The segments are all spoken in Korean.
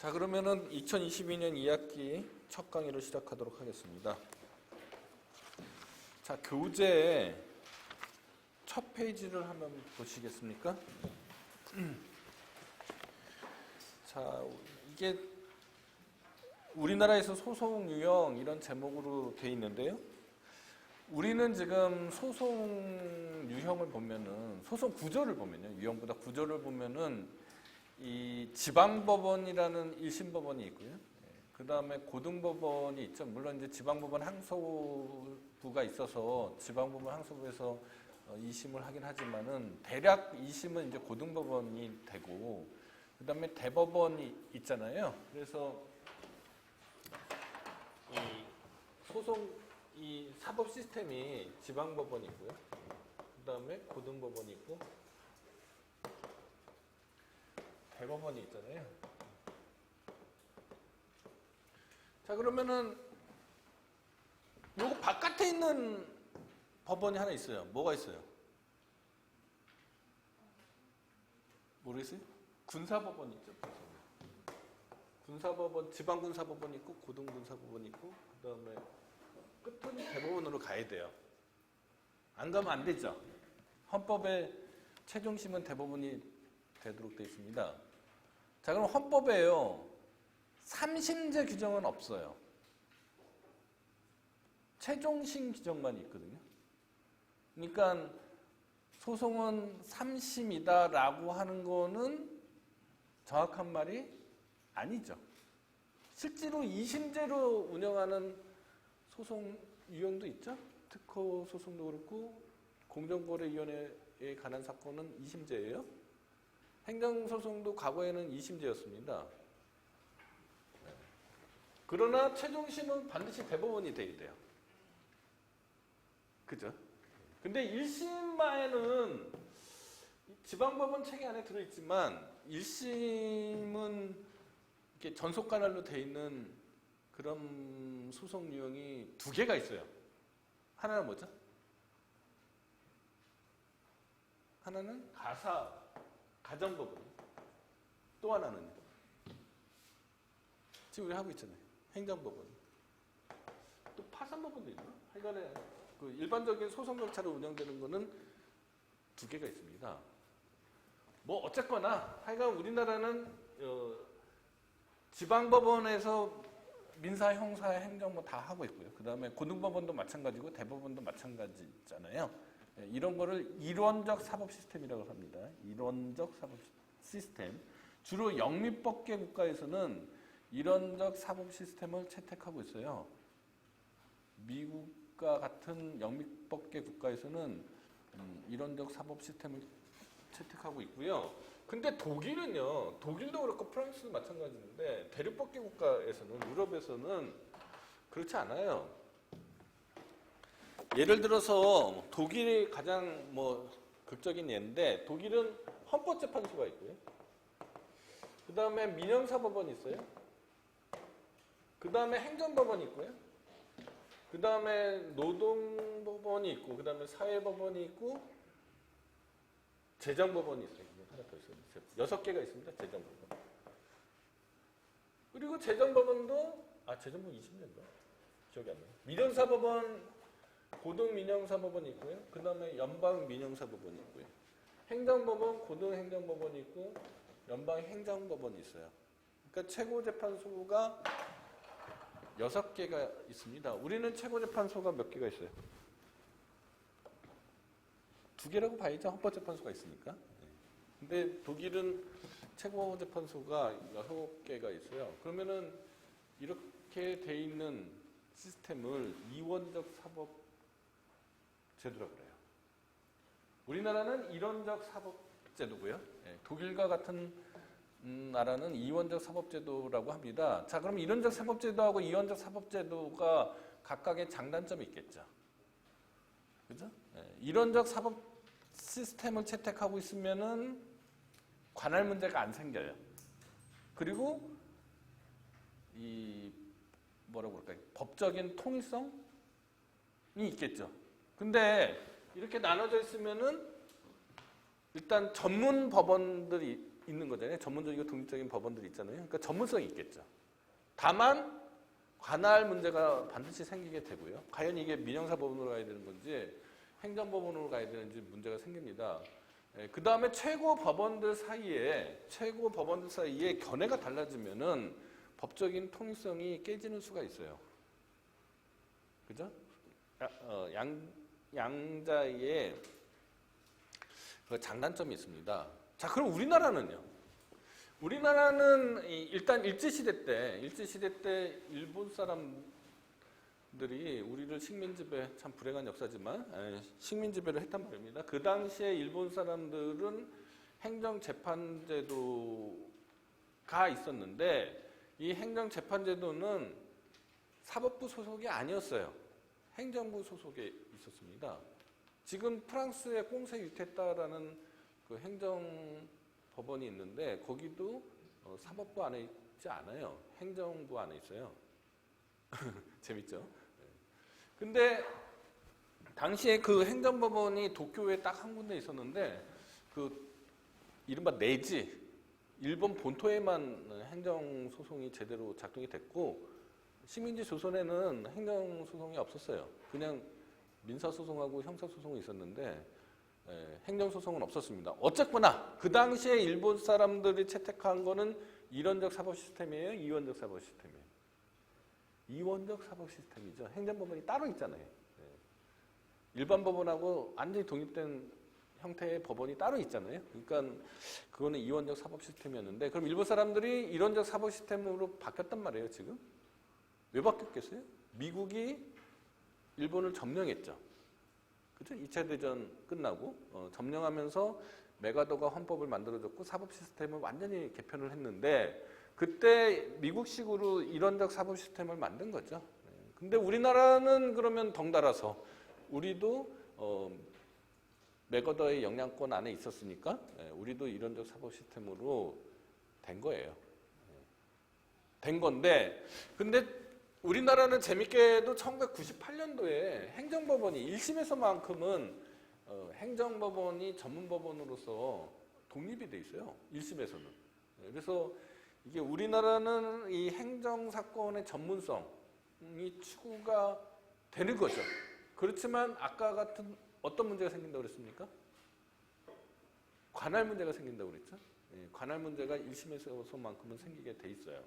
자, 그러면은 2022년 2학기 첫 강의를 시작하도록 하겠습니다. 자, 교재 첫 페이지를 한번 보시겠습니까? 자, 이게 우리나라에서 소송 유형 이런 제목으로 돼 있는데요. 우리는 지금 소송 유형을 보면은, 소송 구조를 보면요. 유형보다 구조를 보면은 이 지방법원이라는 1심 법원이 있고요. 그 다음에 고등법원이 있죠. 물론 이제 지방법원 항소부가 있어서 지방법원 항소부에서 2심을 하긴 하지만은 대략 2심은 이제 고등법원이 되고, 그 다음에 대법원이 있잖아요. 그래서 이 소송 이 사법 시스템이 지방법원이 있고요. 그 다음에 고등법원이 있고 대법원이 있잖아요. 자, 그러면은 요거 바깥에 있는 법원이 하나 있어요. 뭐가 있어요? 모르겠어요? 군사법원 있죠. 군사법원, 지방군사법원이 있고 고등군사법원이 있고 그 다음에 끝은 대법원으로 가야 돼요. 안 가면 안 되죠. 헌법의 최종심은 대법원이 되도록 되어 있습니다. 자, 그럼 헌법에요. 3심제 규정은 없어요. 최종심 규정만 있거든요. 그러니까 소송은 3심이다라고 하는 거는 정확한 말이 아니죠. 실제로 2심제로 운영하는 소송 유형도 있죠. 특허 소송도 그렇고 공정거래위원회에 관한 사건은 2심제예요. 행정소송도 과거에는 2심제였습니다. 그러나 최종심은 반드시 대법원이 돼야 돼요. 그죠? 근데 1심마에는 지방법원 체계 안에 들어있지만 1심은 이렇게 전속관할로 돼 있는 그런 소송 유형이 두 개가 있어요. 하나는 뭐죠? 하나는 가정법원. 또 하나는요. 지금 우리 하고 있잖아요. 행정법원. 또 파산법원도 있나? 하여간에 그 일반적인 소송절차로 운영되는 거는 두 개가 있습니다. 뭐 어쨌거나 하여간 우리나라는 지방법원에서 민사, 형사, 행정 뭐 다 하고 있고요. 그 다음에 고등법원도 마찬가지고 대법원도 마찬가지잖아요. 이런 거를 일원적 사법 시스템이라고 합니다. 일원적 사법 시스템. 주로 영미법계 국가에서는 일원적 사법 시스템을 채택하고 있어요. 미국과 같은 영미법계 국가에서는 일원적 사법 시스템을 채택하고 있고요. 근데 독일은요, 독일도 그렇고 프랑스도 마찬가지인데 대륙법계 국가에서는, 유럽에서는 그렇지 않아요. 예를 들어서 독일이 가장 극적인 예인데, 독일은 헌법재판소가 있고요. 그 다음에 민형사법원이 있어요. 그 다음에 행정법원이 있고요. 그 다음에 노동법원이 있고, 그 다음에 사회법원이 있고, 재정법원이 있어요. 하나 더 있어요. 6개가 있습니다. 재정법원. 그리고 재정법원도, 재정법원 20년인가? 기억이 안 나요. 민형사법원, 고등민형사법원이 있고요. 그 다음에 연방민형사법원이 있고요. 행정법원, 고등행정법원이 있고 연방행정법원이 있어요. 그러니까 최고재판소가 6개가 있습니다. 우리는 최고재판소가 몇 개가 있어요? 2개라고 봐야죠. 헌법재판소가 있으니까. 근데 독일은 최고재판소가 6개가 있어요. 그러면은 이렇게 돼 있는 시스템을 이원적 사법 제도라고 그래요. 우리나라는 일원적 사법제도고요. 독일과 같은 나라는 이원적 사법제도라고 합니다. 자, 그럼 일원적 사법제도하고 이원적 사법제도가 각각의 장단점이 있겠죠. 그죠? 일원적 사법 시스템을 채택하고 있으면은 관할 문제가 안 생겨요. 그리고 법적인 통일성이 있겠죠. 근데 이렇게 나눠져 있으면은 일단 전문 법원들이 있는 거잖아요. 전문적이고 독립적인 법원들이 있잖아요. 그러니까 전문성이 있겠죠. 다만 관할 문제가 반드시 생기게 되고요. 과연 이게 민형사법원으로 가야 되는 건지 행정법원으로 가야 되는지 문제가 생깁니다. 그 다음에 최고 법원들 사이에 견해가 달라지면은 법적인 통일성이 깨지는 수가 있어요. 그죠? 양자의 그 장단점이 있습니다. 자, 그럼 우리나라는요? 우리나라는 일단 일제시대 때 일본 사람들이 우리를 식민지배, 참 불행한 역사지만 식민지배를 했단 말입니다. 그 당시에 일본 사람들은 행정재판제도가 있었는데 이 행정재판제도는 사법부 소속이 아니었어요. 행정부 소속에 있었습니다. 지금 프랑스의 꽁세 유테타라는 그 행정법원이 있는데 거기도 사법부 안에 있지 않아요. 행정부 안에 있어요. 재밌죠? 근데 당시에 그 행정법원이 도쿄에 딱 한 군데 있었는데 그 이른바 내지 일본 본토에만 행정소송이 제대로 작동이 됐고 식민지 조선에는 행정소송이 없었어요. 그냥 민사소송하고 형사소송이 있었는데 행정소송은 없었습니다. 어쨌거나 그 당시에 일본 사람들이 채택한 거는 일원적 사법 시스템이에요? 이원적 사법 시스템이에요? 이원적 사법 시스템이죠. 행정법원이 따로 있잖아요. 일반 법원하고 완전히 독립된 형태의 법원이 따로 있잖아요. 그러니까 그거는 이원적 사법 시스템이었는데 그럼 일본 사람들이 일원적 사법 시스템으로 바뀌었단 말이에요. 지금 왜 바뀌었겠어요? 미국이 일본을 점령했죠. 그죠? 2차 대전 끝나고 점령하면서 메가더가 헌법을 만들어줬고 사법 시스템을 완전히 개편을 했는데 그때 미국식으로 일원적 사법 시스템을 만든 거죠. 근데 우리나라는 그러면 덩달아서 우리도 메가더의 영향권 안에 있었으니까 우리도 일원적 사법 시스템으로 된 거예요. 된 건데 근데 우리나라는 재밌게도 1998년도에 행정법원이 1심에서만큼은 행정법원이 전문법원으로서 독립이 돼 있어요. 1심에서는. 그래서 이게 우리나라는 이 행정사건의 전문성이 추구가 되는 거죠. 그렇지만 아까 같은 어떤 문제가 생긴다고 그랬습니까? 관할 문제가 생긴다고 그랬죠. 관할 문제가 1심에서만큼은 생기게 돼 있어요.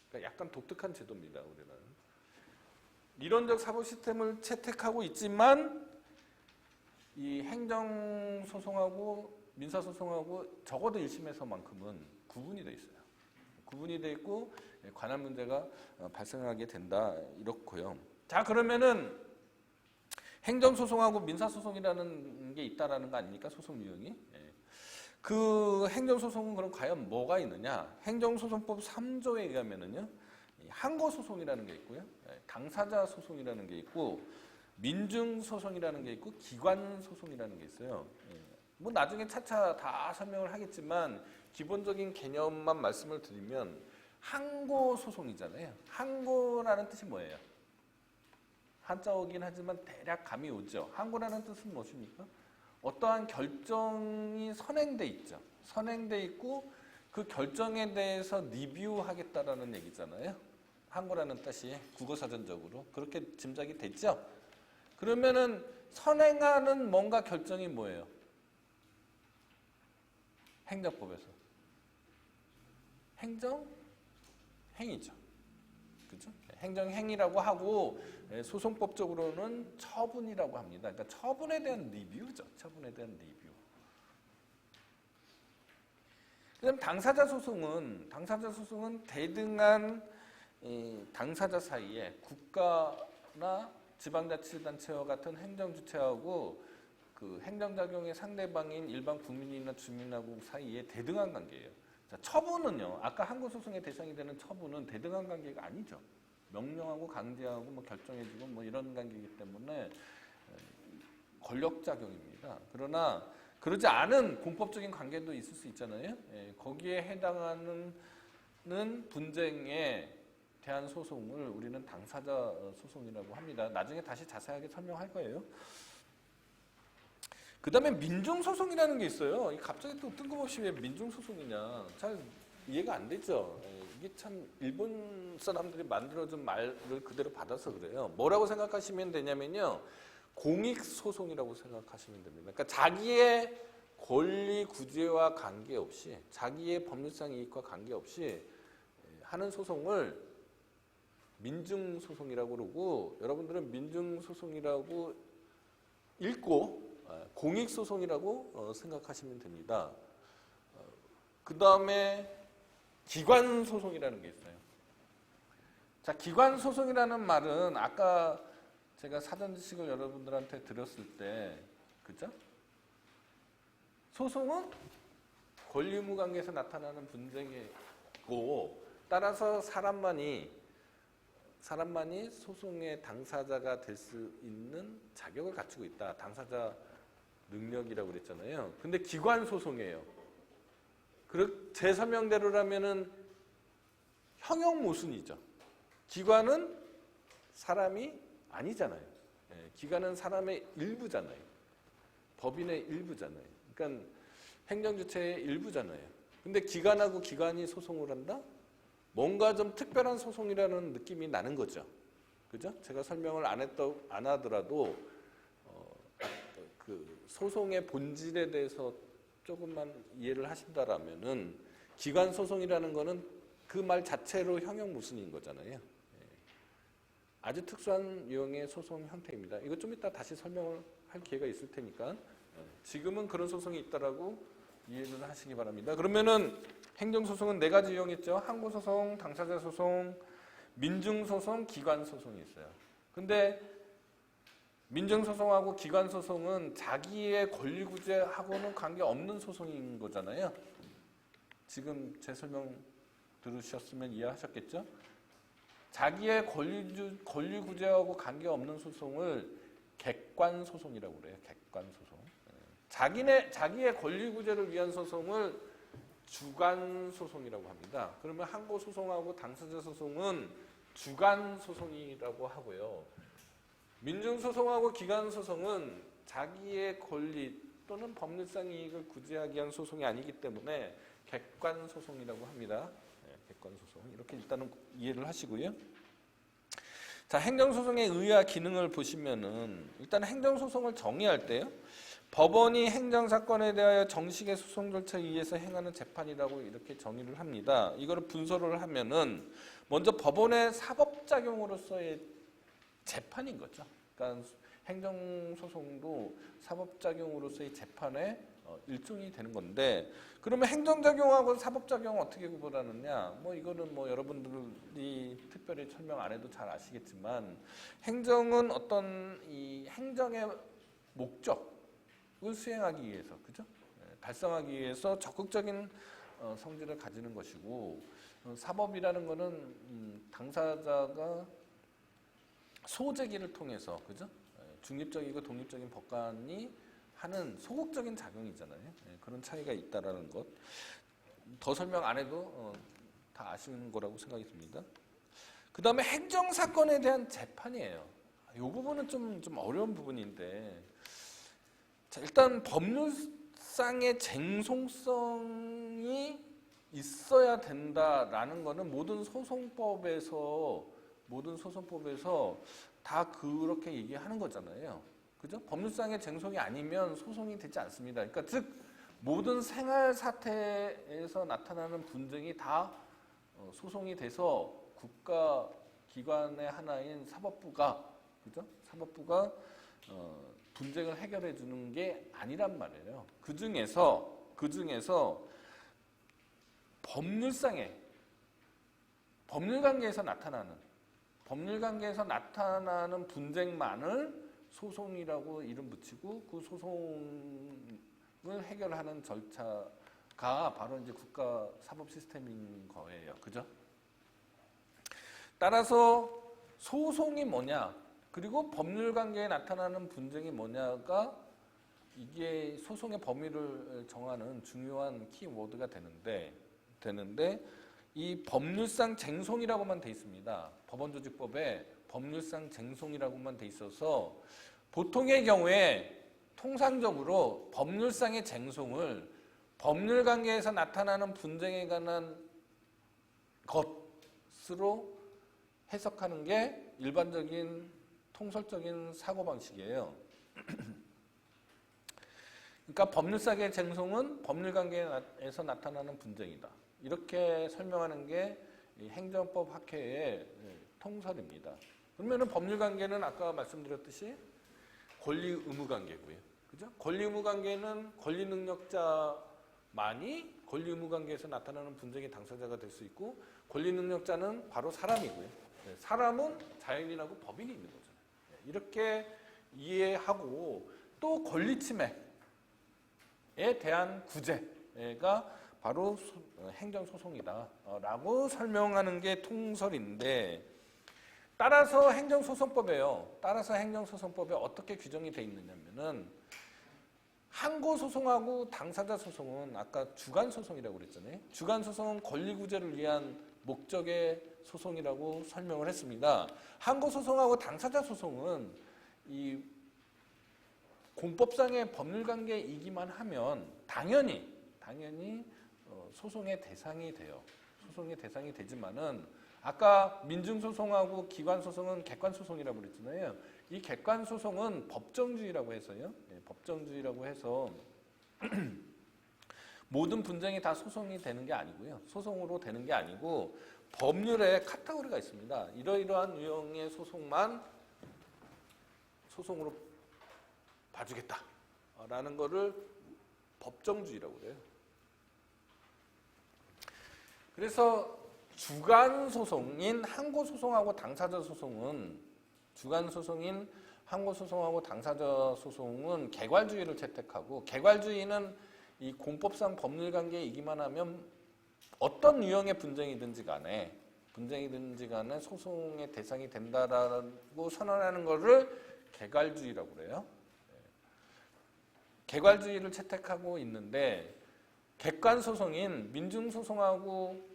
그러니까 약간 독특한 제도입니다. 우리나라는. 이론적 사법 시스템을 채택하고 있지만 이 행정소송하고 민사소송하고 적어도 1심에서만큼은 구분이 돼 있어요. 구분이 돼 있고 관할 문제가 발생하게 된다 이렇고요. 자, 그러면은 행정소송하고 민사소송이라는 게 있다라는 거 아닙니까? 소송 유형이. 그 행정소송은 그럼 과연 뭐가 있느냐? 행정소송법 3조에 의하면은요, 항고소송이라는 게 있고요, 당사자 소송이라는 게 있고, 민중소송이라는 게 있고, 기관소송이라는 게 있어요. 뭐 나중에 차차 다 설명을 하겠지만 기본적인 개념만 말씀을 드리면 항고소송이잖아요. 항고라는 뜻이 뭐예요? 한자어긴 하지만 대략 감이 오죠. 항고라는 뜻은 무엇입니까? 어떠한 결정이 선행돼 있죠. 선행돼 있고 그 결정에 대해서 리뷰하겠다라는 얘기잖아요. 항고라는 뜻이 국어사전적으로 그렇게 짐작이 됐죠. 그러면은 선행하는 뭔가 결정이 뭐예요? 행정법에서 행정행위죠. 그죠? 행정행위라고 하고 소송법적으로는 처분이라고 합니다. 그러니까 처분에 대한 리뷰죠. 처분에 대한 리뷰. 그다음 당사자 소송은 대등한 당사자 사이에 국가나 지방자치단체와 같은 행정주체하고 그 행정작용의 상대방인 일반 국민이나 주민하고 사이에 대등한 관계예요. 자, 처분은요. 아까 항고소송의 대상이 되는 처분은 대등한 관계가 아니죠. 명령하고 강제하고 뭐 결정해주고 뭐 이런 관계이기 때문에 권력작용입니다. 그러나 그러지 않은 공법적인 관계도 있을 수 있잖아요. 거기에 해당하는 분쟁에 대한 소송을 우리는 당사자 소송이라고 합니다. 나중에 다시 자세하게 설명할 거예요. 그다음에 민중소송이라는 게 있어요. 갑자기 또 뜬금없이 왜 민중소송이냐. 잘 이해가 안 되죠. 이게 참 일본 사람들이 만들어준 말을 그대로 받아서 그래요. 뭐라고 생각하시면 되냐면요. 공익소송이라고 생각하시면 됩니다. 그러니까 자기의 권리 구제와 관계없이 자기의 법률상 이익과 관계없이 하는 소송을 민중소송이라고 그러고 여러분들은 민중소송이라고 읽고 공익소송이라고 생각하시면 됩니다. 그 다음에 기관소송이라는 게 있어요. 자, 기관소송이라는 말은 아까 제가 사전 지식을 여러분들한테 드렸을 때, 그죠? 소송은 권리 의무 관계에서 나타나는 분쟁이고, 따라서 사람만이 소송의 당사자가 될 수 있는 자격을 갖추고 있다. 당사자 능력이라고 그랬잖아요. 근데 기관 소송이에요. 제 설명대로라면은 형용 모순이죠. 기관은 사람이 아니잖아요. 기관은 사람의 일부잖아요. 법인의 일부잖아요. 그러니까 행정주체의 일부잖아요. 근데 기관하고 기관이 소송을 한다? 뭔가 좀 특별한 소송이라는 느낌이 나는 거죠. 그죠? 제가 설명을 안 하더라도 그 소송의 본질에 대해서 조금만 이해를 하신다라면은 기관 소송이라는 거는 그 말 자체로 형용 모순인 거잖아요. 아주 특수한 유형의 소송 형태입니다. 이거 좀 이따 다시 설명을 할 기회가 있을 테니까 지금은 그런 소송이 있다라고 이해를 하시기 바랍니다. 그러면은 행정소송은 4가지 유형이 있죠. 항고소송, 당사자소송, 민중소송, 기관소송이 있어요. 근데 민중소송하고 기관소송은 자기의 권리구제하고는 관계없는 소송인 거잖아요. 지금 제 설명 들으셨으면 이해하셨겠죠? 자기의 권리구제하고 관계없는 소송을 객관소송이라고 그래요. 객관소송. 자기의 권리구제를 위한 소송을 주관소송이라고 합니다. 그러면 항고소송하고 당사자소송은 주관소송이라고 하고요. 민중소송하고 기관소송은 자기의 권리 또는 법률상 이익을 구제하기 위한 소송이 아니기 때문에 객관소송이라고 합니다. 객관소송. 이렇게 일단은 이해를 하시고요. 자, 행정소송의 의의와 기능을 보시면은 일단 행정소송을 정의할 때요. 법원이 행정사건에 대하여 정식의 소송 절차에 의해서 행하는 재판이라고 이렇게 정의를 합니다. 이거를 분석을 하면은 먼저 법원의 사법작용으로서의 재판인 거죠. 그러니까 행정소송도 사법작용으로서의 재판의 일종이 되는 건데 그러면 행정작용하고 사법작용을 어떻게 구분하느냐? 이거는 여러분들이 특별히 설명 안 해도 잘 아시겠지만 행정은 어떤 이 행정의 목적을 수행하기 위해서, 그죠? 달성하기 위해서 적극적인 성질을 가지는 것이고 사법이라는 거는 당사자가 소제기를 통해서, 그죠? 중립적이고 독립적인 법관이 하는 소극적인 작용이잖아요. 그런 차이가 있다라는 것. 더 설명 안 해도 다 아시는 거라고 생각이 듭니다. 그 다음에 행정사건에 대한 재판이에요. 이 부분은 좀 어려운 부분인데, 자, 일단 법률상의 쟁송성이 있어야 된다라는 거는 모든 소송법에서 다 그렇게 얘기하는 거잖아요. 그죠? 법률상의 쟁송이 아니면 소송이 되지 않습니다. 그러니까 즉 모든 생활 사태에서 나타나는 분쟁이 다 소송이 돼서 국가 기관의 하나인 사법부가, 그죠? 사법부가 분쟁을 해결해 주는 게 아니란 말이에요. 그 중에서 법률관계에서 나타나는 분쟁만을 소송이라고 이름 붙이고 그 소송을 해결하는 절차가 바로 이제 국가 사법 시스템인 거예요. 그죠? 따라서 소송이 뭐냐, 그리고 법률관계에 나타나는 분쟁이 뭐냐가 이게 소송의 범위를 정하는 중요한 키워드가 되는데 이 법률상 쟁송이라고만 돼 있습니다. 법원조직법에 법률상 쟁송이라고만 돼 있어서 보통의 경우에 통상적으로 법률상의 쟁송을 법률 관계에서 나타나는 분쟁에 관한 것으로 해석하는 게 일반적인 통설적인 사고방식이에요. 그러니까 법률상의 쟁송은 법률 관계에서 나타나는 분쟁이다. 이렇게 설명하는 게 행정법 학회의 통설입니다. 그러면은 법률 관계는 아까 말씀드렸듯이 권리 의무 관계고요. 그죠? 권리 의무 관계는 권리 능력자만이 권리 의무 관계에서 나타나는 분쟁의 당사자가 될 수 있고 권리 능력자는 바로 사람이고요. 사람은 자연인하고 법인이 있는 거잖아요. 이렇게 이해하고 또 권리 침해에 대한 구제가 바로 행정소송이다라고 설명하는 게 통설인데 따라서 행정소송법에요. 따라서 행정소송법에 어떻게 규정이 돼 있느냐면은 항고소송하고 당사자소송은 아까 주관소송이라고 그랬잖아요. 주관소송은 권리구제를 위한 목적의 소송이라고 설명을 했습니다. 항고소송하고 당사자소송은 이 공법상의 법률관계이기만 하면 당연히 소송의 대상이 돼요. 소송의 대상이 되지만은 아까 민중소송하고 기관소송은 객관소송이라고 그랬잖아요. 이 객관소송은 법정주의라고 해서요. 법정주의라고 해서 모든 분쟁이 다 소송이 되는 게 아니고요. 소송으로 되는 게 아니고 법률에 카테고리가 있습니다. 이러이러한 유형의 소송만 소송으로 봐주겠다라는 거를 법정주의라고 그래요. 그래서 주관소송인 항고소송하고 당사자소송은 주관소송인 항고소송하고 당사자소송은 개괄주의를 채택하고 개괄주의는 이 공법상 법률관계이기만 하면 어떤 유형의 분쟁이든지 간에 소송의 대상이 된다라고 선언하는 것을 개괄주의라고 그래요. 개괄주의를 채택하고 있는데 객관소송인 민중소송하고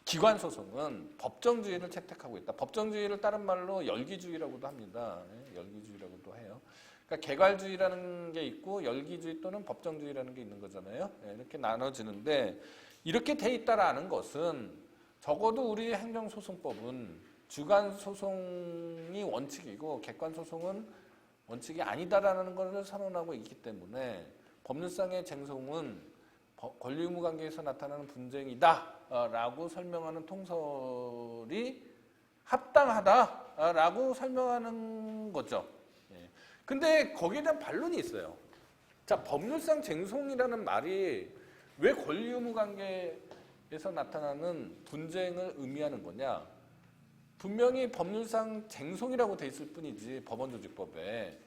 기관소송은 법정주의를 채택하고 있다. 법정주의를 다른 말로 열기주의라고도 합니다. 열기주의라고도 해요. 그러니까 개괄주의라는 게 있고 열기주의 또는 법정주의라는 게 있는 거잖아요. 이렇게 나눠지는데 이렇게 돼 있다라는 것은 적어도 우리 행정소송법은 주관소송이 원칙이고 객관소송은 원칙이 아니다라는 것을 선언하고 있기 때문에 법률상의 쟁송은 권리의무관계에서 나타나는 분쟁이다라고 설명하는 통설이 합당하다라고 설명하는 거죠. 근데 거기에 대한 반론이 있어요. 자, 법률상 쟁송이라는 말이 왜 권리의무관계에서 나타나는 분쟁을 의미하는 거냐? 분명히 법률상 쟁송이라고 돼 있을 뿐이지 법원조직법에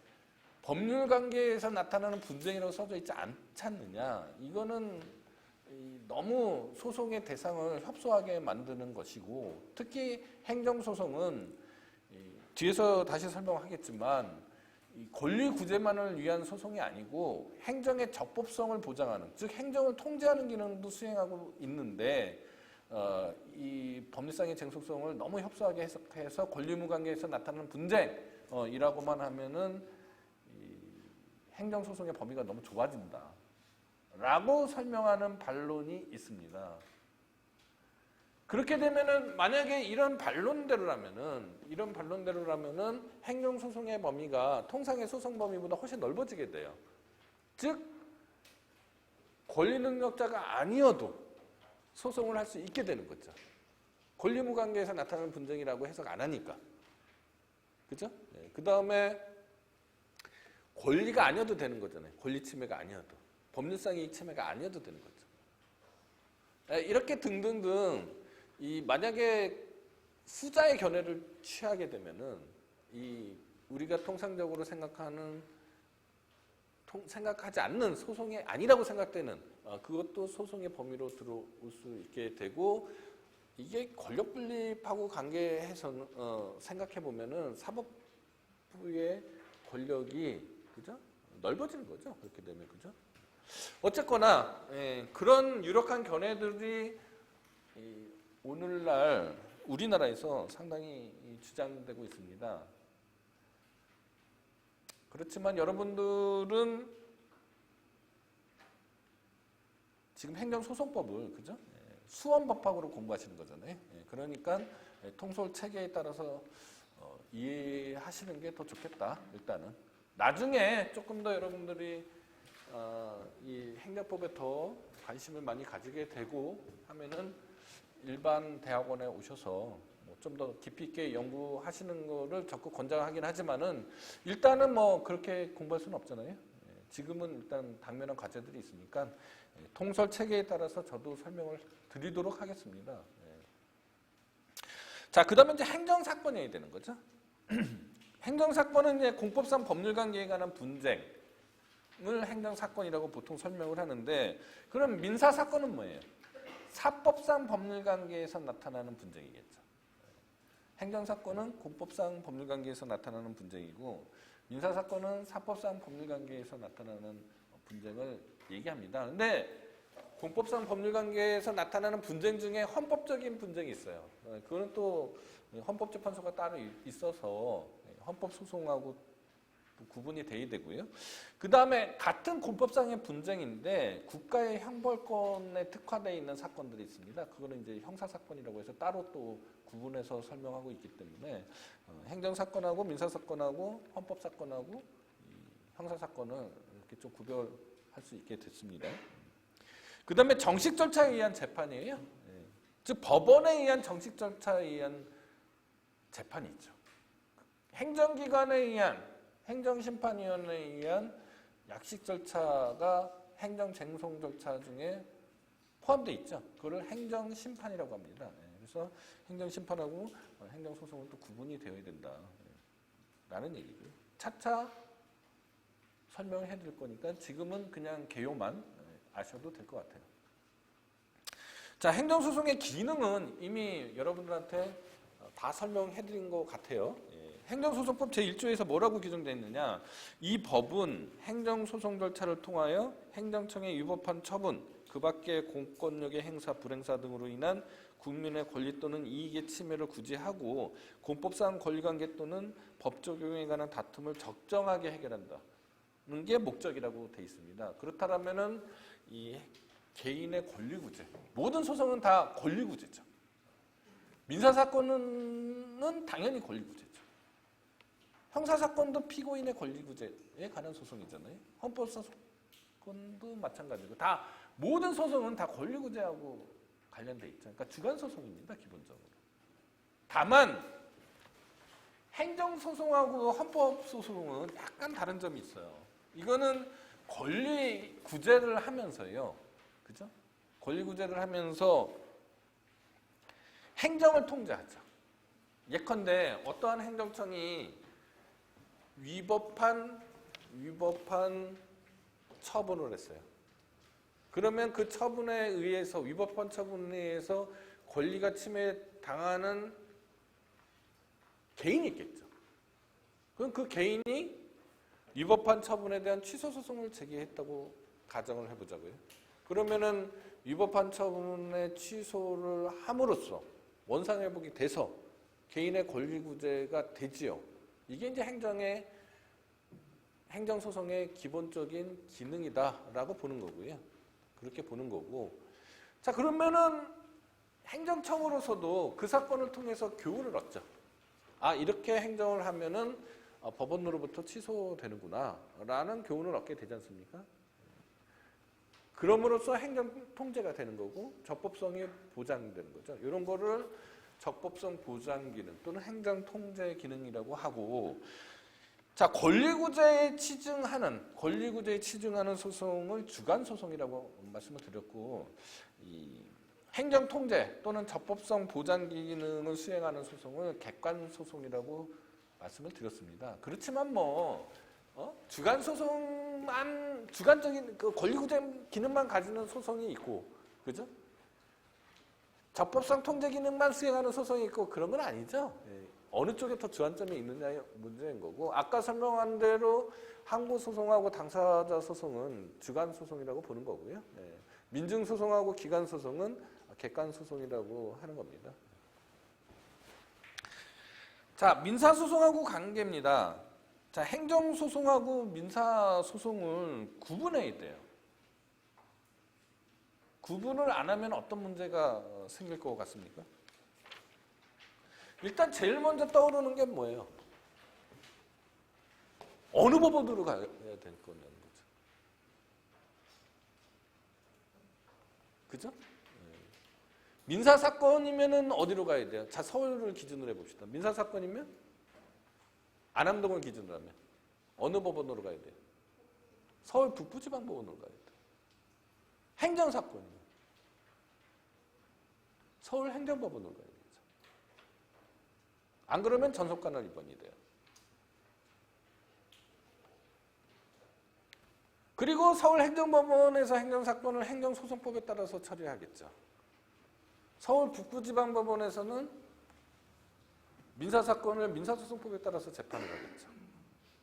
법률관계에서 나타나는 분쟁이라고 써져 있지 않지 않느냐. 이거는 너무 소송의 대상을 협소하게 만드는 것이고 특히 행정소송은 뒤에서 다시 설명하겠지만 권리구제만을 위한 소송이 아니고 행정의 적법성을 보장하는 즉 행정을 통제하는 기능도 수행하고 있는데 이 법률상의 쟁송성을 너무 협소하게 해석해서 권리의무관계에서 나타나는 분쟁이라고만 하면은 행정소송의 범위가 너무 좁아진다 라고 설명하는 반론이 있습니다. 그렇게 되면은 만약에 이런 반론대로라면은 행정소송의 범위가 통상의 소송 범위보다 훨씬 넓어지게 돼요. 즉 권리능력자가 아니어도 소송을 할 수 있게 되는 거죠. 권리의무관계에서 나타나는 분쟁이라고 해석 안 하니까. 그죠? 그 다음에 권리가 아니어도 되는 거잖아요. 권리 침해가 아니어도. 법률상의 침해가 아니어도 되는 거죠. 이렇게 등등등 만약에 후자의 견해를 취하게 되면은 우리가 통상적으로 생각하지 않는 소송이 아니라고 생각되는 그것도 소송의 범위로 들어올 수 있게 되고 이게 권력 분립하고 관계해서 생각해 보면은 사법부의 권력이 그죠? 넓어지는 거죠. 그렇게 되면 그죠? 어쨌거나 그런 유력한 견해들이 오늘날 우리나라에서 상당히 주장되고 있습니다. 그렇지만 여러분들은 지금 행정소송법을 그죠? 수원법학으로 공부하시는 거잖아요. 그러니까 통솔 체계에 따라서 이해하시는 게 더 좋겠다. 일단은 나중에 조금 더 여러분들이 이 행정법에 더 관심을 많이 가지게 되고 하면은 일반 대학원에 오셔서 좀 더 깊이 있게 연구하시는 거를 적극 권장하긴 하지만은 일단은 뭐 그렇게 공부할 수는 없잖아요. 지금은 일단 당면한 과제들이 있으니까 통설 체계에 따라서 저도 설명을 드리도록 하겠습니다. 자, 그 다음에 이제 행정사건이 되는 거죠. 행정사건은 이제 공법상 법률관계에 관한 분쟁을 행정사건이라고 보통 설명을 하는데, 그럼 민사사건은 뭐예요? 사법상 법률관계에서 나타나는 분쟁이겠죠. 행정사건은 공법상 법률관계에서 나타나는 분쟁이고, 민사사건은 사법상 법률관계에서 나타나는 분쟁을 얘기합니다. 근데 공법상 법률관계에서 나타나는 분쟁 중에 헌법적인 분쟁이 있어요. 그거는 또 헌법재판소가 따로 있어서 헌법소송하고 구분이 돼야 되고요. 그 다음에 같은 공법상의 분쟁인데 국가의 형벌권에 특화되어 있는 사건들이 있습니다. 그거는 이제 형사사건이라고 해서 따로 또 구분해서 설명하고 있기 때문에 행정사건하고 민사사건하고 헌법사건하고 형사사건을 이렇게 좀 구별할 수 있게 됐습니다. 그 다음에 정식 절차에 의한 재판이에요. 즉 법원에 의한 정식 절차에 의한 재판이 있죠. 행정기관에 의한 행정심판위원회에 의한 약식 절차가 행정쟁송 절차 중에 포함되어 있죠. 그걸 행정심판이라고 합니다. 그래서 행정심판하고 행정소송은 또 구분이 되어야 된다 라는 얘기고요. 차차 설명을 해드릴 거니까 지금은 그냥 개요만 아셔도 될 것 같아요. 자, 행정소송의 기능은 이미 여러분들한테 다 설명해드린 것 같아요. 행정소송법 제1조에서 뭐라고 규정되어 있느냐. 이 법은 행정소송 절차를 통하여 행정청에 위법한 처분, 그 밖의 공권력의 행사, 불행사 등으로 인한 국민의 권리 또는 이익의 침해를 구제하고 공법상 권리관계 또는 법 적용에 관한 다툼을 적정하게 해결한다는 게 목적이라고 되어 있습니다. 그렇다면은 이 개인의 권리구제, 모든 소송은 다 권리구제죠. 민사사건은 당연히 권리구제죠. 형사사건도 피고인의 권리구제에 관한 소송이잖아요. 헌법소송도 마찬가지고 다 모든 소송은 다 권리구제하고 관련돼 있죠. 그러니까 주관소송입니다, 기본적으로. 다만 행정소송하고 헌법소송은 약간 다른 점이 있어요. 이거는 권리구제를 하면서요, 그죠? 권리구제를 하면서 행정을 통제하죠. 예컨대 어떠한 행정청이 위법한 처분을 했어요. 그러면 그 처분에 의해서 위법한 처분에 의해서 권리가 침해당하는 개인이 있겠죠. 그럼 그 개인이 위법한 처분에 대한 취소 소송을 제기했다고 가정을 해보자고요. 그러면은 위법한 처분의 취소를 함으로써 원상회복이 돼서 개인의 권리구제가 되지요. 이게 이제 행정소송의 기본적인 기능이다라고 보는 거고요. 그렇게 보는 거고. 자, 그러면은 행정청으로서도 그 사건을 통해서 교훈을 얻죠. 아, 이렇게 행정을 하면은 법원으로부터 취소되는구나 라는 교훈을 얻게 되지 않습니까? 그럼으로써 행정 통제가 되는 거고 적법성이 보장되는 거죠. 이런 거를 적법성 보장 기능 또는 행정 통제 기능이라고 하고, 자, 권리구제에 치중하는 소송을 주관소송이라고 말씀을 드렸고, 이 행정 통제 또는 적법성 보장 기능을 수행하는 소송을 객관소송이라고 말씀을 드렸습니다. 그렇지만 주관적인 그 권리구제 기능만 가지는 소송이 있고, 그죠? 적법성 통제 기능만 수행하는 소송이 있고 그런 건 아니죠. 어느 쪽에 더 주안점이 있느냐의 문제인 거고, 아까 설명한 대로 항고 소송하고 당사자 소송은 주관 소송이라고 보는 거고요. 민증 소송하고 기관 소송은 객관 소송이라고 하는 겁니다. 자, 민사 소송하고 관계입니다. 자, 행정소송하고 민사소송을 구분해야 돼요. 구분을 안 하면 어떤 문제가 생길 것 같습니까? 일단 제일 먼저 떠오르는 게 뭐예요? 어느 법원으로 가야 될 거냐는 거죠. 그죠? 민사사건이면은 어디로 가야 돼요? 자, 서울을 기준으로 해봅시다. 민사사건이면 안암동을 기준으로 하면 어느 법원으로 가야 돼요? 서울 북부지방법원으로 가야 돼요. 행정사건이면 서울 행정법원으로 가야 되죠. 안 그러면 전속간을 입원이 돼요. 그리고 서울 행정법원에서 행정사건을 행정소송법에 따라서 처리하겠죠. 서울 북부지방법원에서는 민사사건을 민사소송법에 따라서 재판을 하겠죠.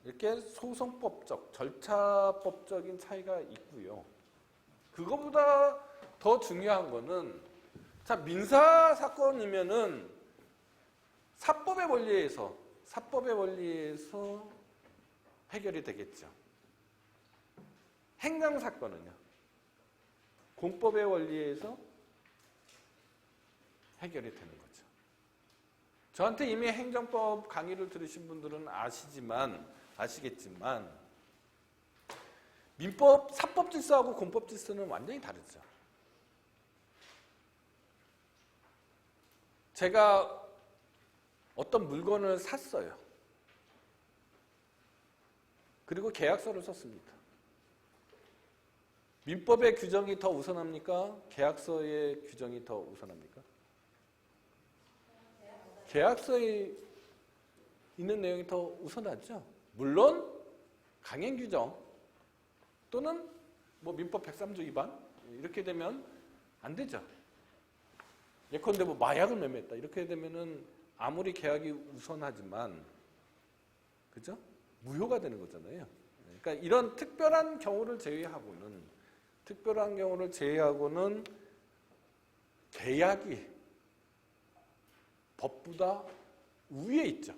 이렇게 소송법적, 절차법적인 차이가 있고요. 그거보다 더 중요한 거는 자, 민사사건이면은 사법의 원리에서 해결이 되겠죠. 행정사건은요. 공법의 원리에서 해결이 되는 거죠. 저한테 이미 행정법 강의를 들으신 분들은 아시겠지만 민법, 사법 질서하고 공법 질서는 완전히 다르죠. 제가 어떤 물건을 샀어요. 그리고 계약서를 썼습니다. 민법의 규정이 더 우선합니까? 계약서의 규정이 더 우선합니까? 계약서에 있는 내용이 더 우선하죠. 물론 강행 규정 또는 뭐 민법 103조 위반 이렇게 되면 안 되죠. 예컨대 뭐 마약을 매매했다 이렇게 되면은 아무리 계약이 우선하지만 그죠? 무효가 되는 거잖아요. 그러니까 이런 특별한 경우를 제외하고는 계약이 법보다 위에 있죠.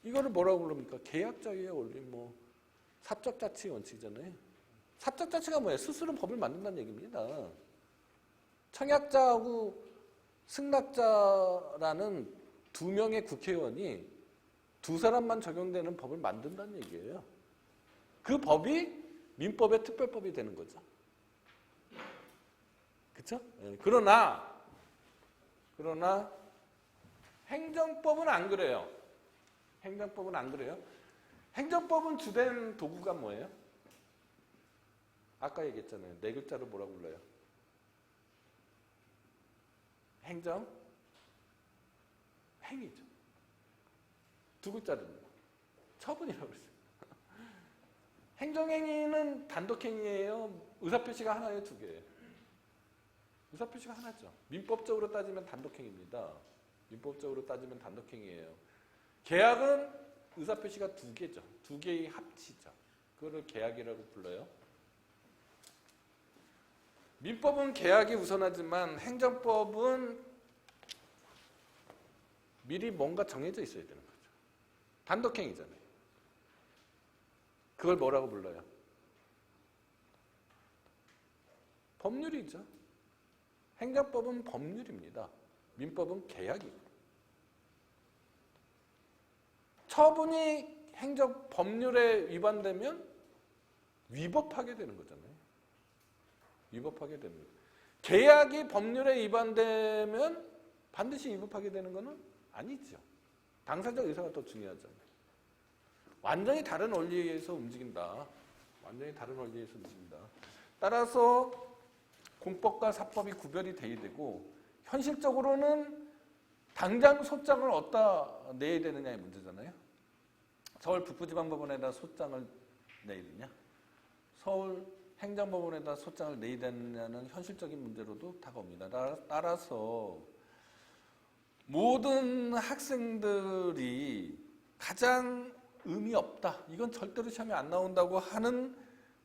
이거를 뭐라고 부릅니까? 계약자유의 원리, 뭐 사적자치 원칙이잖아요. 사적자치가 뭐예요? 스스로 법을 만든다는 얘기입니다. 청약자하고 승낙자라는 두 명의 국회의원이 두 사람만 적용되는 법을 만든다는 얘기예요. 그 법이 민법의 특별법이 되는 거죠. 그렇죠? 그러나 행정법은 안 그래요. 행정법은 주된 도구가 뭐예요? 아까 얘기했잖아요. 네 글자로 뭐라고 불러요? 행정? 행위죠. 두 글자입니다. 처분이라고 그랬어요. 행정행위는 단독행위예요? 의사표시가 하나예요? 두 개예요? 의사표시가 하나죠. 민법적으로 따지면 단독행위입니다. 계약은 의사표시가 두 개죠. 두 개의 합치죠. 그거를 계약이라고 불러요. 민법은 계약이 우선하지만 행정법은 미리 뭔가 정해져 있어야 되는 거죠. 단독행위잖아요. 그걸 뭐라고 불러요? 법률이죠. 행정법은 법률입니다. 민법은 계약이고. 처분이 행정 법률에 위반되면 위법하게 되는 거잖아요. 계약이 법률에 위반되면 반드시 위법하게 되는 것은 아니죠. 당사자 의사가 더 중요하잖아요. 완전히 다른 원리에 의해서 움직인다. 따라서 공법과 사법이 구별이 돼야 되고 현실적으로는 당장 소장을 어디다 내야 되느냐의 문제잖아요. 서울 북부지방법원에다 소장을 내야 되냐? 서울 행정법원에다 소장을 내야 되느냐는 현실적인 문제로도 다가옵니다. 따라서 모든 학생들이 가장 의미 없다. 이건 절대로 시험에 안 나온다고 하는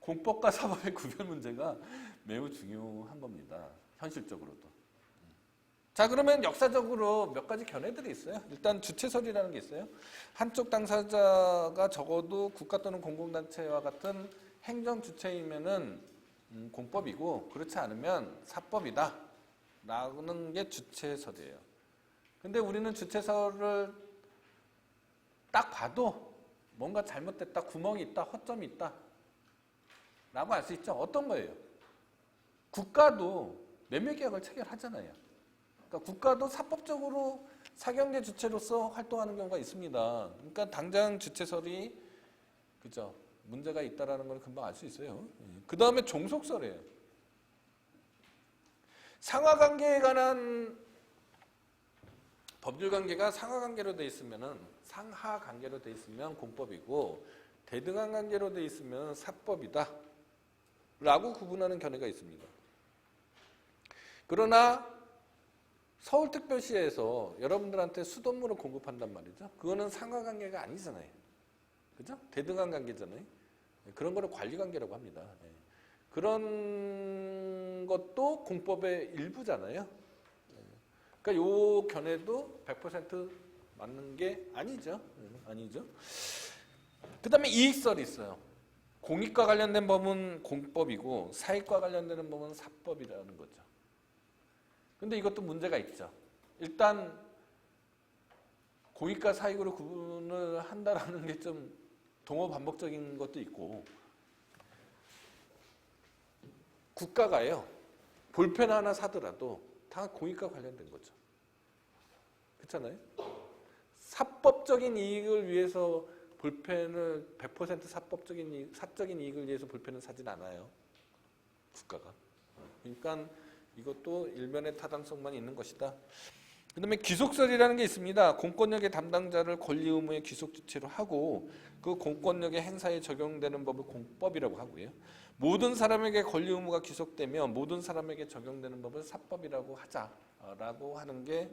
공법과 사법의 구별 문제가 매우 중요한 겁니다. 현실적으로도. 자, 그러면 역사적으로 몇 가지 견해들이 있어요. 일단 주체설이라는 게 있어요. 한쪽 당사자가 적어도 국가 또는 공공단체와 같은 행정 주체이면은 공법이고, 그렇지 않으면 사법이다 라는 게 주체설이에요. 근데 우리는 주체설을 딱 봐도 뭔가 잘못됐다, 구멍이 있다, 허점이 있다 라고 알 수 있죠. 어떤 거예요? 국가도 매매계약을 체결하잖아요. 그러니까 국가도 사법적으로 사경제 주체로서 활동하는 경우가 있습니다. 그러니까 당장 주체설이 그죠? 문제가 있다라는 걸 금방 알 수 있어요. 그 다음에 종속설이에요. 상하관계에 관한 법률관계가 상하관계로 돼 있으면은 상하관계로 돼 있으면 공법이고 대등한관계로 돼 있으면 사법이다 라고 구분하는 견해가 있습니다. 그러나 서울특별시에서 여러분들한테 수돗물을 공급한단 말이죠. 그거는 상하관계가 아니잖아요. 그죠? 대등한 관계잖아요. 그런 거를 관리관계라고 합니다. 그런 것도 공법의 일부잖아요. 그러니까 요 견해도 100% 맞는 게 아니죠. 아니죠. 그 다음에 이익설이 있어요. 공익과 관련된 법은 공법이고 사익과 관련되는 법은 사법이라는 거죠. 근데 이것도 문제가 있죠. 일단 공익과 사익으로 구분을 한다라는 게 좀 동어 반복적인 것도 있고, 국가가요 볼펜 하나 사더라도 다 공익과 관련된 거죠. 그렇잖아요. 사법적인 이익을 위해서 볼펜을 100% 사적인 이익을 위해서 볼펜을 사진 않아요. 국가가. 그러니까 이것도 일면의 타당성만 있는 것이다. 그 다음에 귀속설이라는 게 있습니다. 공권력의 담당자를 권리 의무의 귀속 주체로 하고 그 공권력의 행사에 적용되는 법을 공법이라고 하고요. 모든 사람에게 권리 의무가 귀속되면 모든 사람에게 적용되는 법을 사법이라고 하자라고 하는 게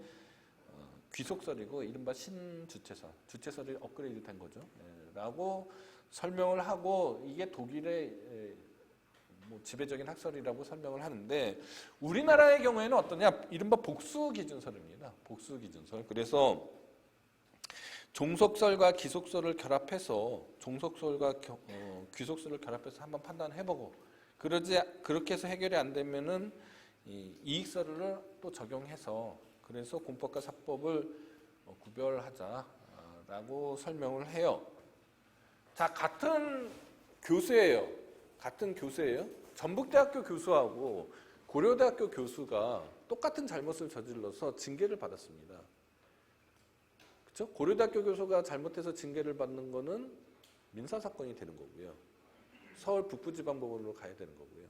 귀속설이고 이른바 신주체설, 주체설이 업그레이드 된 거죠. 라고 설명을 하고 이게 독일의 지배적인 학설이라고 설명을 하는데 우리나라의 경우에는 어떠냐? 이른바 복수기준설입니다. 복수기준설. 그래서 종속설과 기속설을 결합해서 종속설과 귀속설을 결합해서 한번 판단해보고 그렇게 해서 해결이 안 되면은 이익설을 또 적용해서 그래서 공법과 사법을 구별하자라고 설명을 해요. 자, 같은 교수예요. 전북대학교 교수하고 고려대학교 교수가 똑같은 잘못을 저질러서 징계를 받았습니다. 그렇죠? 고려대학교 교수가 잘못해서 징계를 받는 거는 민사사건이 되는 거고요. 서울 북부지방법원으로 가야 되는 거고요.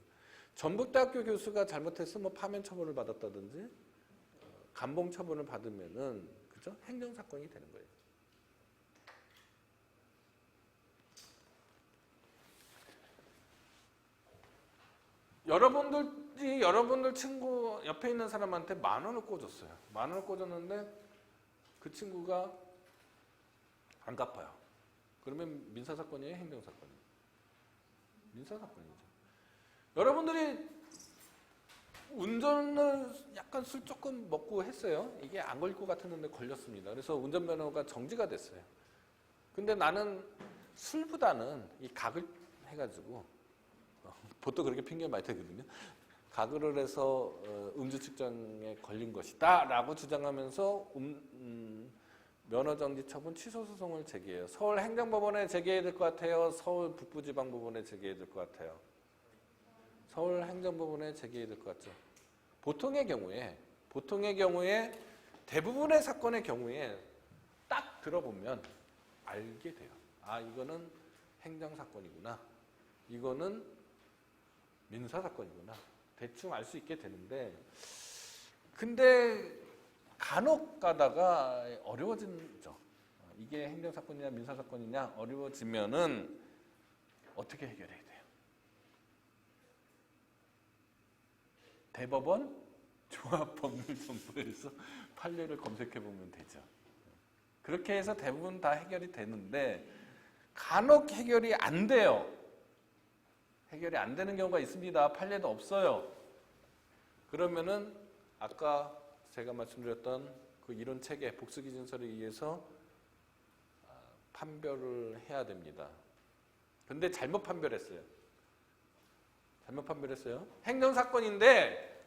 전북대학교 교수가 잘못해서 파면 처분을 받았다든지 감봉 처분을 받으면은 그죠? 행정사건이 되는 거예요. 여러분들 친구 옆에 있는 사람한테 10,000원을 꽂았어요. 10,000원을 꽂았는데 그 친구가 안 갚아요. 그러면 민사사건이에요? 행정사건이에요? 민사사건이죠. 여러분들이 운전을 약간 술 조금 먹고 했어요. 이게 안 걸릴 것 같았는데 걸렸습니다. 그래서 운전면허가 정지가 됐어요. 근데 나는 술보다는 이 각을 해가지고 보통 그렇게 핑계 많이 대거든요. 가글을 해서 음주 측정에 걸린 것이다 라고 주장하면서 면허정지 처분 취소 소송을 제기해요. 서울행정법원에 제기해야 될 것 같아요? 서울 북부지방법원에 제기해야 될 것 같아요? 서울행정법원에 제기해야 될 것 같죠. 보통의 경우에 대부분의 사건의 경우에 딱 들어보면 알게 돼요. 아, 이거는 행정사건이구나. 이거는 민사사건이구나. 대충 알 수 있게 되는데 근데 간혹 가다가 어려워지죠. 이게 행정사건이냐 민사사건이냐 어려워지면은 어떻게 해결해야 돼요? 대법원 종합법률정보에서 판례를 검색해보면 되죠. 그렇게 해서 대부분 다 해결이 되는데 간혹 해결이 안 돼요. 해결이 안 되는 경우가 있습니다. 판례도 없어요. 그러면은 아까 제가 말씀드렸던 그 이론 체계, 복수기준설에 의해서 판별을 해야 됩니다. 근데 잘못 판별했어요. 행정사건인데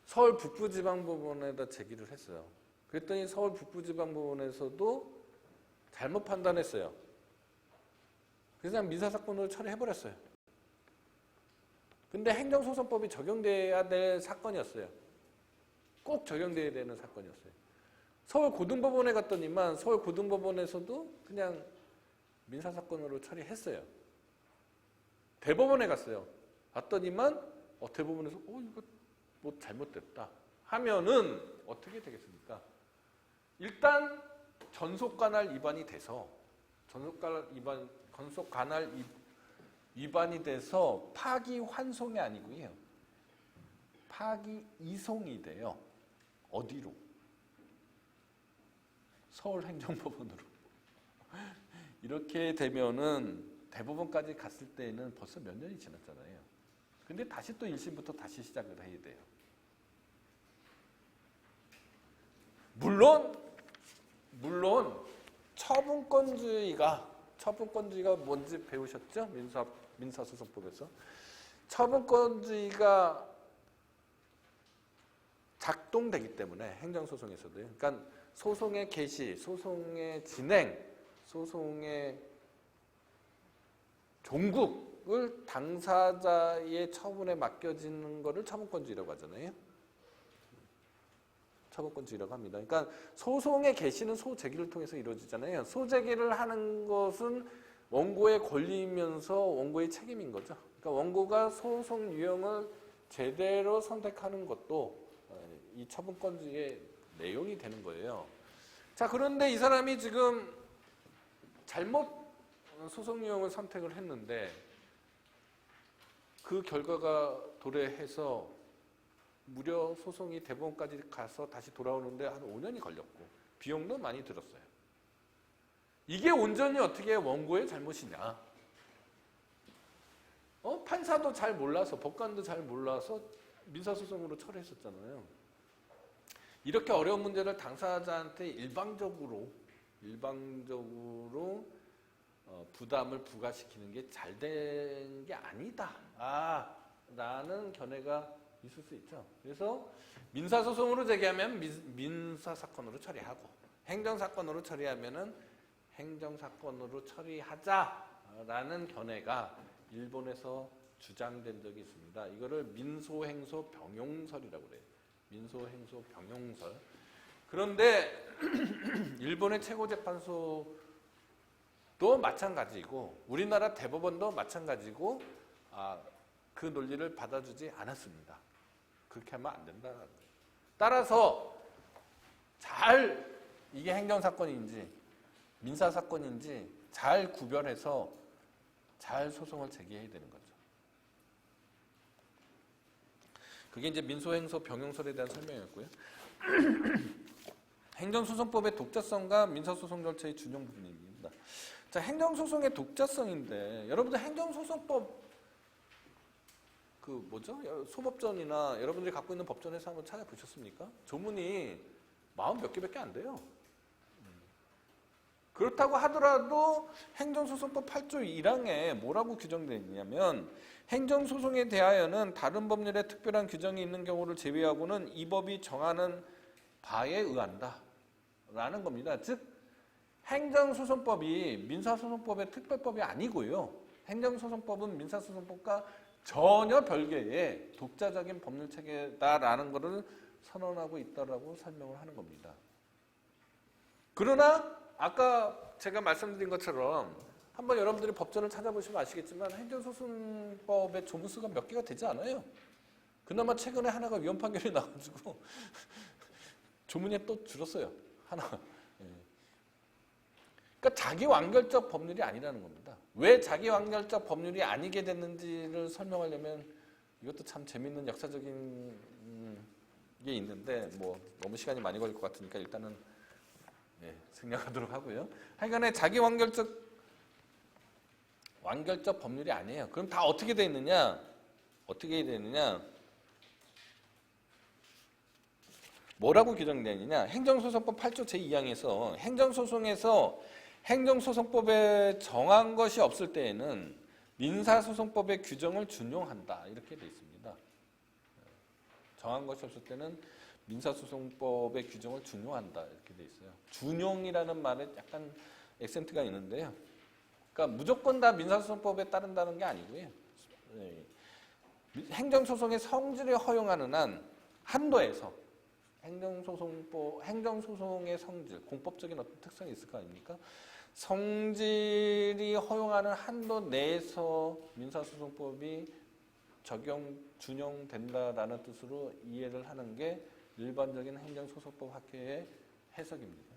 서울 북부지방법원에다 제기를 했어요. 그랬더니 서울 북부지방법원에서도 잘못 판단했어요. 그래서 그냥 민사사건으로 처리해버렸어요. 근데 행정소송법이 적용돼야 될 사건이었어요. 꼭 적용돼야 되는 사건이었어요. 서울고등법원에 갔더니만 서울고등법원에서도 그냥 민사사건으로 처리했어요. 대법원에 갔어요. 갔더니만 대법원에서 이거 뭐 잘못됐다 하면은 어떻게 되겠습니까? 일단 전속관할 위반이 돼서 전속관할 위반이 돼서 파기환송이 아니고요. 파기이송이 돼요. 어디로? 서울행정법원으로. 이렇게 되면은 대법원까지 갔을 때는 벌써 몇 년이 지났잖아요. 근데 다시 또 1심부터 다시 시작을 해야 돼요. 물론 처분권주의가 뭔지 배우셨죠? 민사소송법에서. 처분권주의가 작동되기 때문에 행정소송에서도요. 그러니까 소송의 개시, 소송의 진행, 소송의 종국을 당사자의 처분에 맡겨지는 것을 처분권주의라고 하잖아요. 처분권주의라고 합니다. 그러니까 소송의 개시는 소제기를 통해서 이루어지잖아요. 소제기를 하는 것은 원고에 걸리면서 원고의 책임인 거죠. 그러니까 원고가 소송 유형을 제대로 선택하는 것도 이 처분권주의의 내용이 되는 거예요. 자, 그런데 이 사람이 지금 잘못 소송 유형을 선택을 했는데 그 결과가 도래해서 무려 소송이 대법원까지 가서 다시 돌아오는데 한 5년이 걸렸고 비용도 많이 들었어요. 이게 온전히 어떻게 원고의 잘못이냐? 판사도 잘 몰라서, 법관도 잘 몰라서 민사소송으로 처리했었잖아요. 이렇게 어려운 문제를 당사자한테 일방적으로 부담을 부과시키는 게 잘 된 게 아니다. 라는 견해가 있을 수 있죠. 그래서 민사소송으로 제기하면 민사사건으로 처리하고 행정사건으로 처리하면은 행정사건으로 처리하자라는 견해가 일본에서 주장된 적이 있습니다. 이거를 민소행소병용설이라고 그래요. 민소행소병용설. 그런데 일본의 최고재판소도 마찬가지고 우리나라 대법원도 마찬가지고 그 논리를 받아주지 않았습니다. 그렇게 하면 안 된다. 따라서 이게 행정사건인지 민사사건인지 잘 구별해서 잘 소송을 제기해야 되는 거죠. 그게 이제 민소행소병용설에 대한 설명이었고요. 행정소송법의 독자성과 민사소송 절차의 준용 부분입니다. 자, 행정소송의 독자성인데 여러분들 행정소송법 소법전이나 여러분들이 갖고 있는 법전에서 한번 찾아보셨습니까? 조문이 40몇 개밖에 안 돼요. 그렇다고 하더라도 행정소송법 8조 1항에 뭐라고 규정되어 있냐면 행정소송에 대하여는 다른 법률에 특별한 규정이 있는 경우를 제외하고는 이 법이 정하는 바에 의한다 라는 겁니다. 즉 행정소송법이 민사소송법의 특별법이 아니고요. 행정소송법은 민사소송법과 전혀 별개의 독자적인 법률 체계다라는 것을 선언하고 있다라고 설명을 하는 겁니다. 그러나 아까 제가 말씀드린 것처럼 한번 여러분들이 법전을 찾아보시면 아시겠지만 행정소송법의 조문수가 몇 개가 되지 않아요. 그나마 최근에 하나가 위헌 판결이 나가지고 조문이 또 줄었어요. 하나. 그러니까 자기 완결적 법률이 아니라는 겁니다. 왜 자기 완결적 법률이 아니게 됐는지를 설명하려면 이것도 참 재밌는 역사적인 게 있는데 너무 시간이 많이 걸릴 것 같으니까 일단은 생략하도록 하고요. 하여간에 자기 완결적 법률이 아니에요. 그럼 다 어떻게 돼 있느냐? 뭐라고 규정되어 있느냐? 행정소송법 8조 제2항에서 행정소송에서 행정소송법에 정한 것이 없을 때에는 민사소송법의 규정을 준용한다. 이렇게 되어 있습니다. 정한 것이 없을 때는 민사소송법의 규정을 준용한다. 이렇게 되어 있어요. 준용이라는 말에 약간 액센트가 있는데요. 그러니까 무조건 다 민사소송법에 따른다는 게 아니고요. 행정소송의 성질을 허용하는 한 한도에서 행정소송의 성질, 공법적인 어떤 특성이 있을 거 아닙니까? 성질이 허용하는 한도 내에서 민사소송법이 준용된다라는 뜻으로 이해를 하는 게 일반적인 행정소송법 학회의 해석입니다.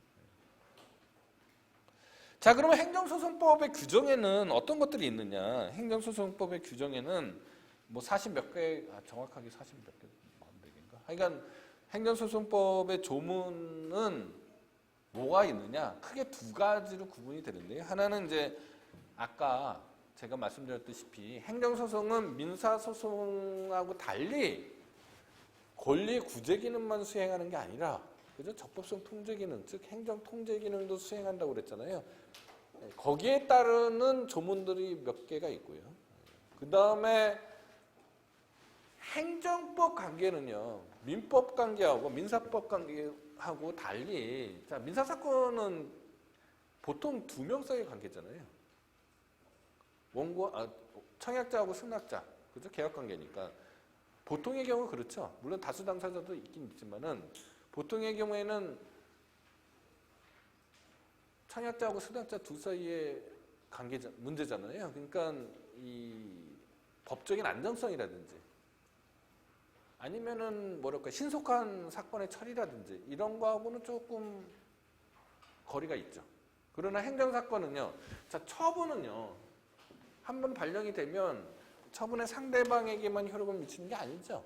자, 그러면 행정소송법의 규정에는 어떤 것들이 있느냐? 행정소송법의 규정에는 뭐 40몇 개, 정확하게 40몇 개, 40개인가? 하여간 행정소송법의 조문은 뭐가 있느냐? 크게 두 가지로 구분이 되는데요. 하나는 이제 아까 제가 말씀드렸다시피 행정소송은 민사소송하고 달리 권리 구제 기능만 수행하는 게 아니라 그죠? 적법성 통제 기능, 즉 행정 통제 기능도 수행한다고 그랬잖아요. 거기에 따르는 조문들이 몇 개가 있고요. 그 다음에 행정법 관계는요, 민법 관계하고 민사법 관계하고 달리, 자, 민사사건은 보통 두 명 사이의 관계잖아요. 청약자하고 승낙자, 그죠? 계약 관계니까. 보통의 경우 그렇죠. 물론 다수 당사자도 있긴 있지만은, 보통의 경우에는 청약자하고 승낙자 두 사이의 문제잖아요. 그러니까 이 법적인 안정성이라든지, 아니면은 뭐랄까 신속한 사건의 처리라든지 이런 거하고는 조금 거리가 있죠. 그러나 행정사건은요, 자, 처분은요, 한번 발령이 되면 처분의 상대방에게만 효력을 미치는 게 아니죠.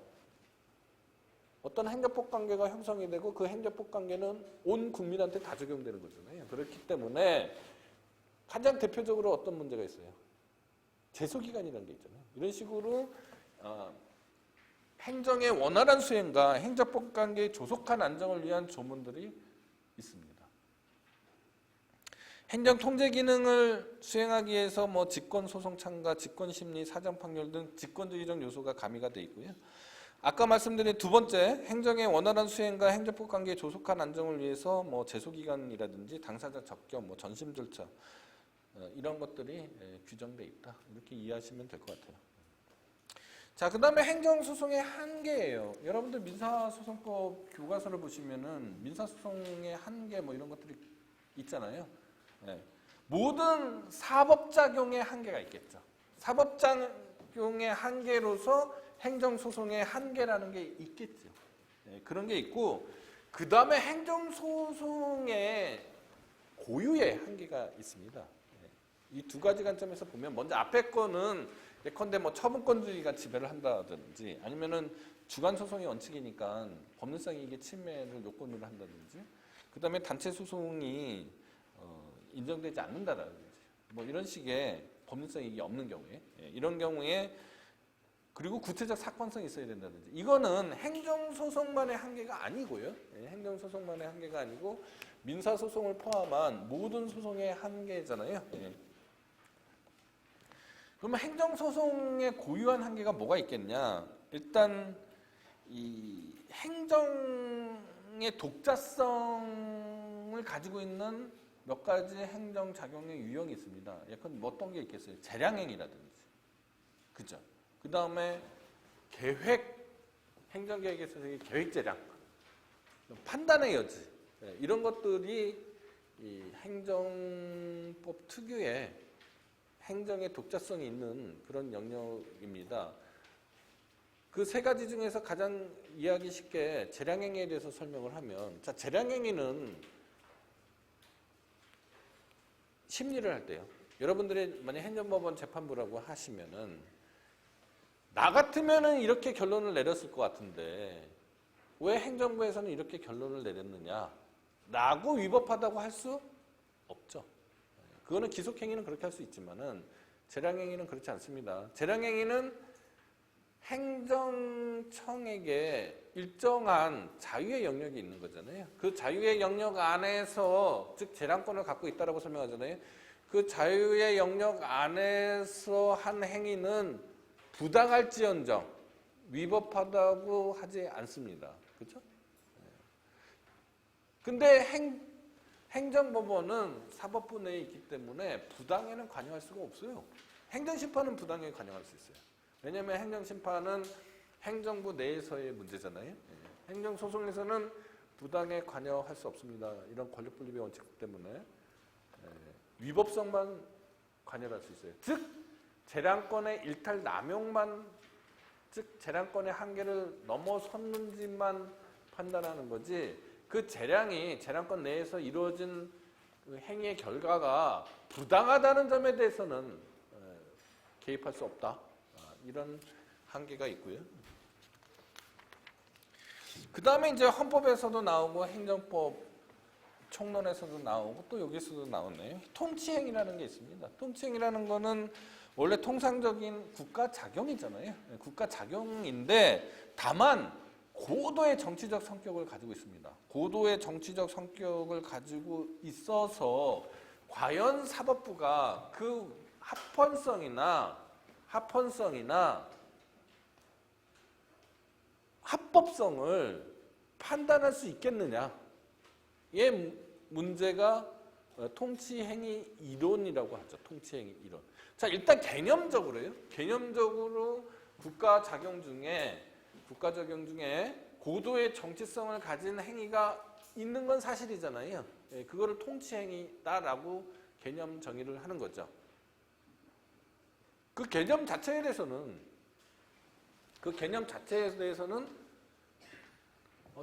어떤 행정법 관계가 형성이 되고 그 행정법 관계는 온 국민한테 다 적용되는 거잖아요. 그렇기 때문에 가장 대표적으로 어떤 문제가 있어요? 제소기간이라는 게 있잖아요. 이런 식으로 행정의 원활한 수행과 행정법 관계의 조속한 안정을 위한 조문들이 있습니다. 행정 통제 기능을 수행하기 위해서 뭐 직권 소송 참가, 직권 심리, 사정 판결 등 직권주의적 요소가 가미가 되어 있고요. 아까 말씀드린 두 번째, 행정의 원활한 수행과 행정법 관계의 조속한 안정을 위해서 뭐 제소 기간이라든지 당사자 접견, 뭐 전심 절차 이런 것들이 규정되어 있다. 이렇게 이해하시면 될 것 같아요. 자, 그 다음에 행정소송의 한계예요. 여러분들 민사소송법 교과서를 보시면은 민사소송의 한계 뭐 이런 것들이 있잖아요. 네. 모든 사법작용의 한계가 있겠죠. 사법작용의 한계로서 행정소송의 한계라는 게 있겠죠. 네, 그런 게 있고, 그 다음에 행정소송의 고유의 한계가 있습니다. 네. 이 두 가지 관점에서 보면, 먼저 앞에 거는 예컨대 뭐 처분권주의가 지배를 한다든지, 아니면은 주관소송의 원칙이니까 법률상 이게 침해를 요건으로 한다든지, 그 다음에 단체 소송이 인정되지 않는다라든지, 뭐 이런 식의 법률성 이익이 없는 경우에, 이런 경우에, 그리고 구체적 사건성이 있어야 된다든지, 이거는 행정소송만의 한계가 아니고요. 행정소송만의 한계가 아니고 민사소송을 포함한 모든 소송의 한계잖아요. 그러면 행정소송의 고유한 한계가 뭐가 있겠냐? 일단 이 행정의 독자성을 가지고 있는 몇 가지 행정작용의 유형이 있습니다. 약간 뭐 어떤 게 있겠어요? 재량행위라든지, 그죠? 그 다음에 행정계획에 있어서의 계획재량, 판단의 여지, 이런 것들이 이 행정법 특유의 행정의 독자성이 있는 그런 영역입니다. 그 세 가지 중에서 가장 이해하기 쉽게 재량행위에 대해서 설명을 하면, 자, 재량행위는 심리를 할 때요. 여러분들이 만약 행정법원 재판부라고 하시면은, 나 같으면은 이렇게 결론을 내렸을 것 같은데 왜 행정부에서는 이렇게 결론을 내렸느냐 라고 위법하다고 할 수 없죠. 그거는 기속행위는 그렇게 할 수 있지만은 재량행위는 그렇지 않습니다. 재량행위는 행정청에게 일정한 자유의 영역이 있는 거잖아요. 그 자유의 영역 안에서, 즉 재량권을 갖고 있다라고 설명하잖아요. 그 자유의 영역 안에서 한 행위는 부당할지언정 위법하다고 하지 않습니다. 그렇죠? 근데 행정법원은 사법부 내에 있기 때문에 부당에는 관여할 수가 없어요. 행정심판은 부당에 관여할 수 있어요. 왜냐하면 행정심판은 행정부 내에서의 문제잖아요. 행정소송에서는 부당에 관여할 수 없습니다. 이런 권력분립의 원칙 때문에 위법성만 관여할 수 있어요. 즉 재량권의 일탈 남용만, 즉 재량권의 한계를 넘어섰는지만 판단하는 거지, 그 재량권 내에서 이루어진 그 행위의 결과가 부당하다는 점에 대해서는 개입할 수 없다. 이런 한계가 있고요. 그 다음에 이제 헌법에서도 나오고 행정법 총론에서도 나오고 또 여기서도 나오네요. 통치행위라는 게 있습니다. 통치행위라는 거는 원래 통상적인 국가 작용이잖아요. 국가 작용인데 다만 고도의 정치적 성격을 가지고 있습니다. 고도의 정치적 성격을 가지고 있어서 과연 사법부가 그 합헌성이나 합법성을 판단할 수 있겠느냐의 문제가 통치행위 이론이라고 하죠. 통치행위 이론. 자, 일단 개념적으로요. 개념적으로 국가 적용 중에 고도의 정치성을 가진 행위가 있는 건 사실이잖아요. 그거를 통치행위다라고 개념 정의를 하는 거죠. 그 개념 자체에 대해서는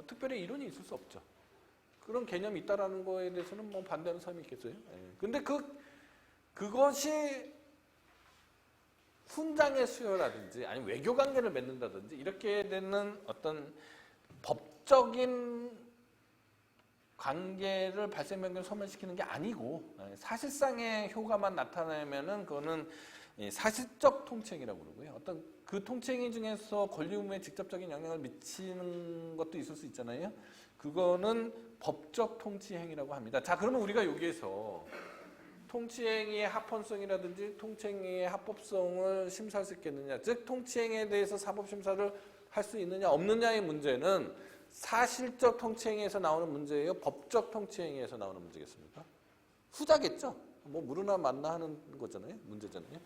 특별히 이론이 있을 수 없죠. 그런 개념이 있다라는 거에 대해서는 뭐 반대하는 사람이 있겠어요. 근데 그것이 훈장의 수요라든지 아니면 외교 관계를 맺는다든지 이렇게 되는 어떤 법적인 관계를 발생변경을 소멸시키는 게 아니고 사실상의 효과만 나타내면은 그거는 사실적 통치행위라고 그러고요. 어떤 그 통치행위 중에서 권리 의무에 직접적인 영향을 미치는 것도 있을 수 있잖아요. 그거는 법적 통치행위라고 합니다. 자, 그러면 우리가 여기에서 통치행위의 합헌성이라든지 통치행위의 합법성을 심사할 수 있겠느냐, 즉 통치행위에 대해서 사법심사를 할 수 있느냐 없느냐의 문제는 사실적 통치행위에서 나오는 문제예요? 법적 통치행위에서 나오는 문제겠습니까? 후자겠죠. 뭐 무르나 맞나 하는 거잖아요. 문제잖아요.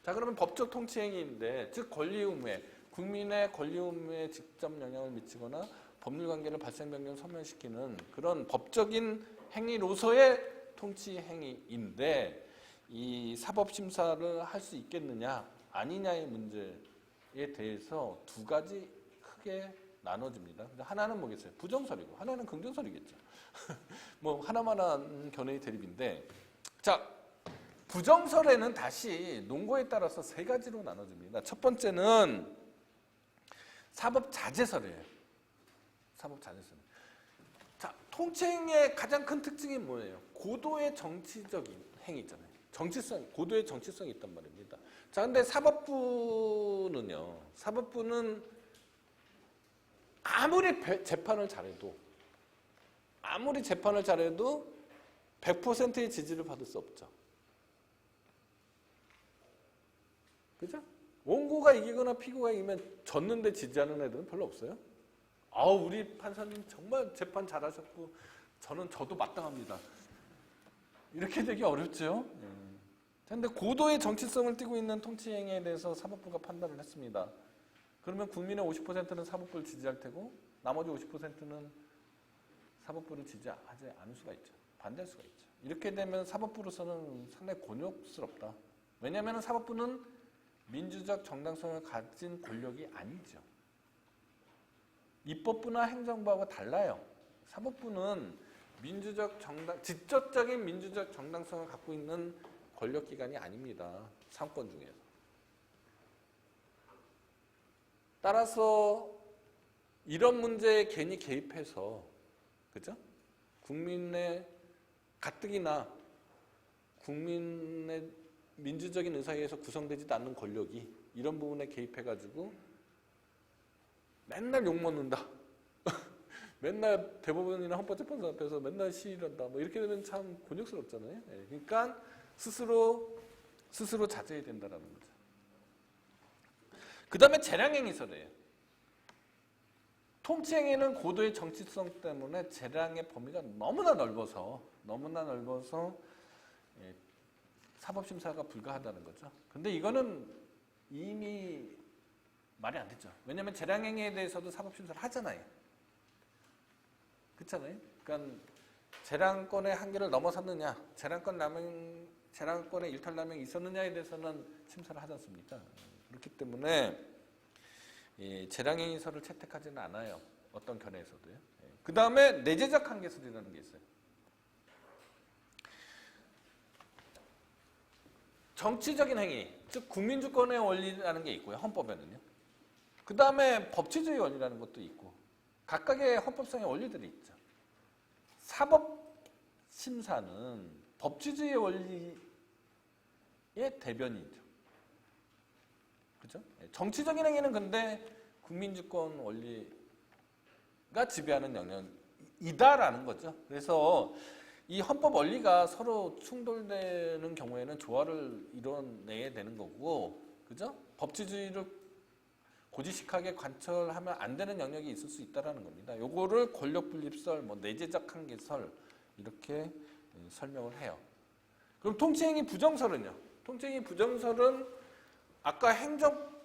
자, 그러면 법적 통치행위인데, 즉 권리 의무에, 국민의 권리 의무에 직접 영향을 미치거나 법률 관계를 발생 변경 소멸시키는 그런 법적인 행위로서의 통치 행위인데 이 사법 심사를 할 수 있겠느냐 아니냐의 문제에 대해서 두 가지 크게 나눠집니다. 근데 하나는 뭐겠어요? 부정설이고 하나는 긍정설이겠죠. 뭐 하나만한 견해의 대립인데, 자, 부정설에는 다시 논거에 따라서 세 가지로 나눠집니다. 첫 번째는 사법 자제설이에요. 사법 자제설. 자, 통치행위의 가장 큰 특징이 뭐예요? 고도의 정치적인 행위 있잖아요. 고도의 정치성이 있단 말입니다. 자, 근데 사법부는 아무리 재판을 잘해도 100%의 지지를 받을 수 없죠. 그죠? 원고가 이기거나 피고가 이기면 졌는데 지지하는 애들은 별로 없어요. 우리 판사님 정말 재판 잘하셨고 저도 마땅합니다. 이렇게 되기 어렵죠. 그런데 고도의 정치성을 띠고 있는 통치행위에 대해서 사법부가 판단을 했습니다. 그러면 국민의 50%는 사법부를 지지할 테고 나머지 50%는 사법부를 지지하지 않을 수가 있죠. 반대할 수가 있죠. 이렇게 되면 사법부로서는 상당히 곤욕스럽다. 왜냐하면 사법부는 민주적 정당성을 가진 권력이 아니죠. 입법부나 행정부하고 달라요. 사법부는 직접적인 민주적 정당성을 갖고 있는 권력기관이 아닙니다. 상권 중에서. 따라서 이런 문제에 괜히 개입해서, 그죠? 국민의 가뜩이나 국민의 민주적인 의사에 의해서 구성되지도 않는 권력이 이런 부분에 개입해가지고 맨날 욕 먹는다. 맨날 대법원이나 헌법재판소 앞에서 맨날 시위한다. 뭐 이렇게 되면 참 곤욕스럽잖아요. 예, 그러니까 스스로 자제해야 된다라는 거죠. 그 다음에 재량행위설이에요. 통치행위는 고도의 정치성 때문에 재량의 범위가 너무나 넓어서 예, 사법심사가 불가하다는 거죠. 근데 이거는 이미 말이 안 되죠. 왜냐하면 재량행위에 대해서도 사법심사를 하잖아요. 그렇잖아요. 그러니까 재량권의 한계를 넘어섰느냐, 재량권의 일탈남용이 있었느냐에 대해서는 심사를 하지 않습니까? 그렇기 때문에 재량행위설을 채택하지는 않아요. 어떤 견해에서도요. 그 다음에 내재적 한계설이라는 게 있어요. 정치적인 행위, 즉 국민주권의 원리라는 게 있고요. 헌법에는요. 그 다음에 법치주의 원리라는 것도 있고 각각의 헌법상의 원리들이 있죠. 사법심사는 법치주의 원리의 대변이죠. 그죠? 정치적인 행위는 근데 국민주권 원리가 지배하는 영역이다라는 거죠. 그래서 이 헌법 원리가 서로 충돌되는 경우에는 조화를 이뤄내야 되는 거고, 그죠? 법치주의를 고지식하게 관철하면 안 되는 영역이 있을 수 있다라는 겁니다. 요거를 권력분립설, 내재적 한계설 이렇게 설명을 해요. 그럼 통치행위 부정설은요? 통치행위 부정설은 아까 행정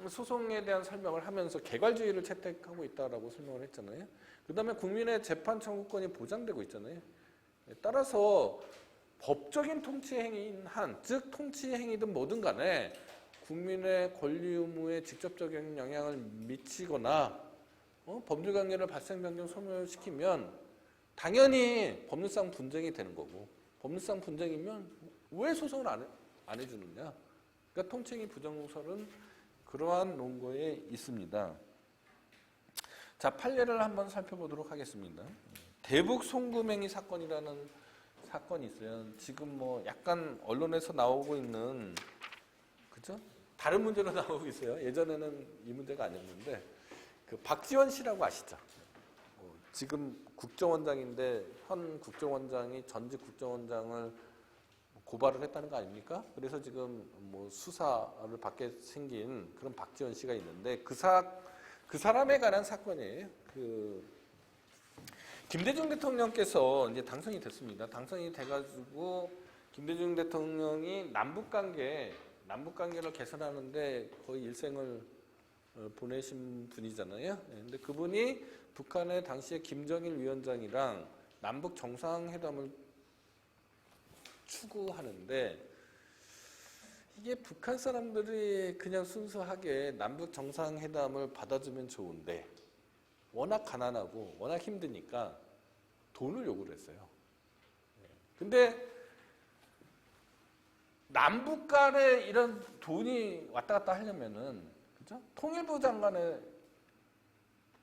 소송에 대한 설명을 하면서 개괄주의를 채택하고 있다라고 설명을 했잖아요. 그 다음에 국민의 재판 청구권이 보장되고 있잖아요. 따라서 법적인 통치행위인 한, 즉 통치행위든 뭐든 간에 국민의 권리 의무에 직접적인 영향을 미치거나 법률관계를 발생, 변경, 소멸시키면 당연히 법률상 분쟁이 되는 거고, 법률상 분쟁이면 왜 소송을 안 해주느냐. 그러니까 통치행위 부정설은 그러한 논거에 있습니다. 자, 판례를 한번 살펴보도록 하겠습니다. 대북 송금행위 사건이라는 사건이 있어요. 지금 약간 언론에서 나오고 있는, 그죠? 다른 문제로 나오고 있어요. 예전에는 이 문제가 아니었는데, 그 박지원 씨라고 아시죠? 지금 국정원장인데 현 국정원장이 전직 국정원장을 고발을 했다는 거 아닙니까? 그래서 지금 수사를 받게 생긴 그런 박지원 씨가 있는데 그 사람에 관한 사건이에요. 김대중 대통령께서 이제 당선이 됐습니다. 당선이 돼가지고 김대중 대통령이 남북 관계를 개선하는데 거의 일생을 보내신 분이잖아요. 근데 그분이 북한의 당시에 김정일 위원장이랑 남북 정상회담을 추구하는데 이게 북한 사람들이 그냥 순수하게 남북 정상회담을 받아주면 좋은데 워낙 가난하고 워낙 힘드니까 돈을 요구를 했어요. 근데 남북 간에 이런 돈이 왔다 갔다 하려면은, 그죠? 통일부 장관의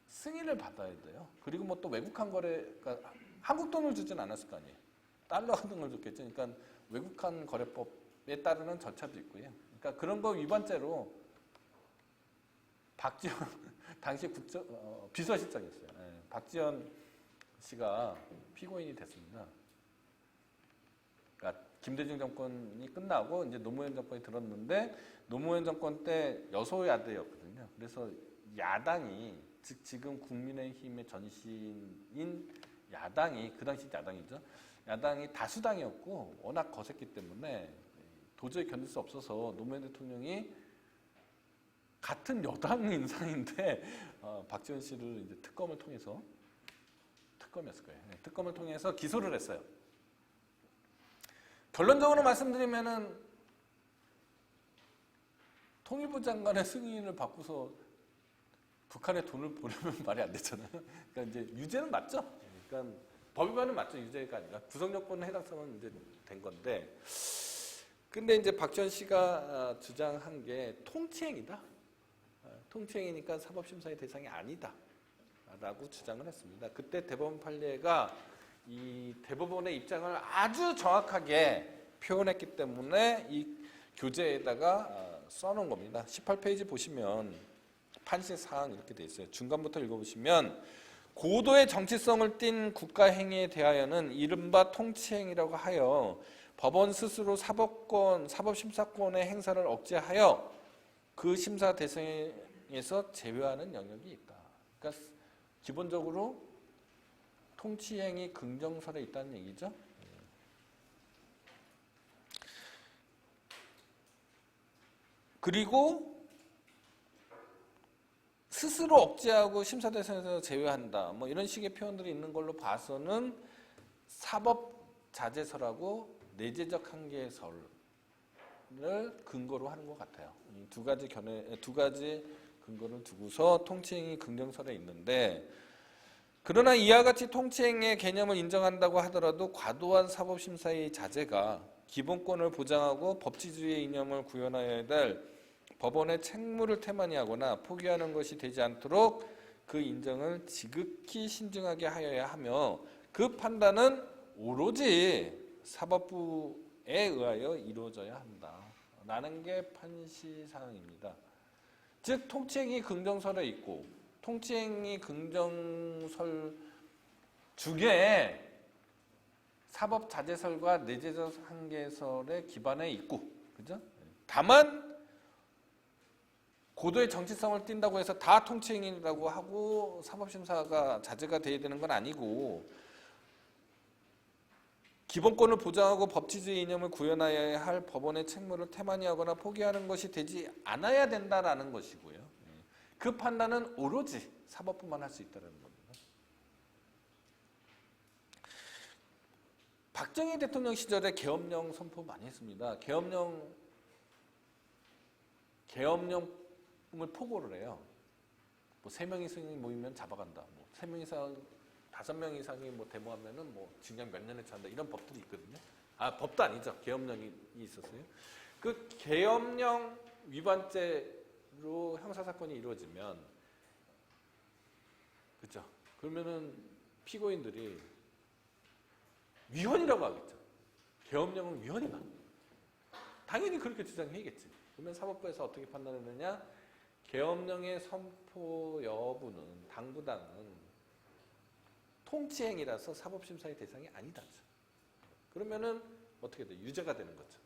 승인을 받아야 돼요. 그리고 또 외국한 거래가 한국 돈을 주진 않았을 거 아니에요. 달러 같은 걸 줬겠죠. 그러니까 외국한 거래법에 따르는 절차도 있고요. 그러니까 그런 거 위반죄로 박지원 당시 비서실장이었어요. 박지원 씨가 피고인이 됐습니다. 그러니까 김대중 정권이 끝나고 이제 노무현 정권이 들었는데 노무현 정권 때 여소야대였거든요. 그래서 야당이, 즉 지금 국민의힘의 전신인 야당이, 그 당시 야당이죠. 야당이 다수당이었고 워낙 거셌기 때문에 도저히 견딜 수 없어서 노무현 대통령이 같은 여당 인사인데 박지원 씨를 이제 특검을 통해서, 특검이었을 거예요. 특검을 통해서 기소를 했어요. 결론적으로 말씀드리면은 통일부 장관의 승인을 받고서 북한에 돈을 보내면 말이 안 되잖아요. 그러니까 이제 유죄는 맞죠. 그러니까 법위반은 맞죠. 유죄가 아니라 구성요건은 해당성은 이제 된 건데, 근데 이제 박지원 씨가 주장한 게 통치행위다. 통치행위니까 사법심사의 대상이 아니다. 라고 주장을 했습니다. 그때 대법원 판례가 이 대법원의 입장을 아주 정확하게 표현했기 때문에 이 교재에다가 써놓은 겁니다. 18페이지 보시면 판시 사항 이렇게 돼 있어요. 중간부터 읽어보시면 고도의 정치성을 띤 국가 행위에 대하여는 이른바 통치행위라고 하여 법원 스스로 사법심사권의 행사를 억제하여 그 심사 대상에서 제외하는 영역이 있다. 그러니까 기본적으로 통치행위 긍정설에 있다는 얘기죠. 그리고 스스로 억제하고 심사 대상에서 제외한다. 뭐 이런 식의 표현들이 있는 걸로 봐서는 사법자제설하고 내재적 한계설을 근거로 하는 것 같아요. 이 두 가지 근거를 두고서 통치행위 긍정설에 있는데, 그러나 이와 같이 통치행위의 개념을 인정한다고 하더라도 과도한 사법심사의 자제가 기본권을 보장하고 법치주의의 이념을 구현하여야 될 법원의 책무를 태만히하거나 포기하는 것이 되지 않도록 그 인정을 지극히 신중하게 하여야 하며, 그 판단은 오로지 사법부에 의하여 이루어져야 한다라는 게 판시사항입니다. 즉 통치행위 긍정설에 있고 통치행위 긍정설 중에 사법자제설과 내재적 한계설의 기반에 있고, 그죠? 다만 고도의 정치성을 띈다고 해서 다 통치행위라고 하고 사법심사가 자제가 돼야 되는 건 아니고, 기본권을 보장하고 법치주의 이념을 구현하여야 할 법원의 책무를 태만히 하거나 포기하는 것이 되지 않아야 된다라는 것이고요. 그 판단은 오로지 사법부만 할 수 있다는 겁니다. 박정희 대통령 시절에 계엄령 선포 많이 했습니다. 계엄령을 포고를 해요. 뭐 3명 이상이 모이면 잡아간다. 뭐 3명 이상, 5명 이상이 뭐 데모하면은 뭐 징역 몇 년에 처한다. 이런 법들이 있거든요. 아, 법도 아니죠. 계엄령이 있었어요. 그 계엄령 위반죄로 형사사건이 이루어지면, 그죠? 그러면은 피고인들이 위헌이라고 하겠죠. 계엄령은 위헌이다. 당연히 그렇게 주장해야겠지. 그러면 사법부에서 어떻게 판단하느냐? 계엄령의 선포 여부는, 당부당은 통치행위라서 사법심사의 대상이 아니다. 그러면은 어떻게 돼? 유죄가 되는 거죠.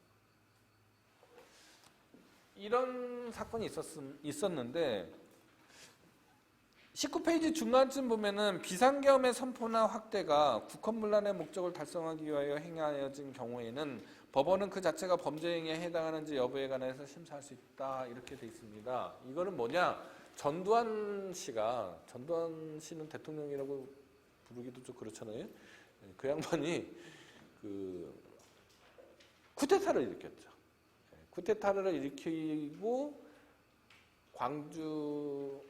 이런 사건이 있었는데 19페이지 중간쯤 보면은 비상계엄의 선포나 확대가 국헌문란의 목적을 달성하기 위하여 행하여진 경우에는 법원은 그 자체가 범죄 행위에 해당하는지 여부에 관해서 심사할 수 있다. 이렇게 돼 있습니다. 이거는 뭐냐? 전두환 씨는 대통령이라고 부르기도 좀 그렇잖아요. 그 양반이 쿠데타를 일으켰죠. 쿠데타를 일으키고 광주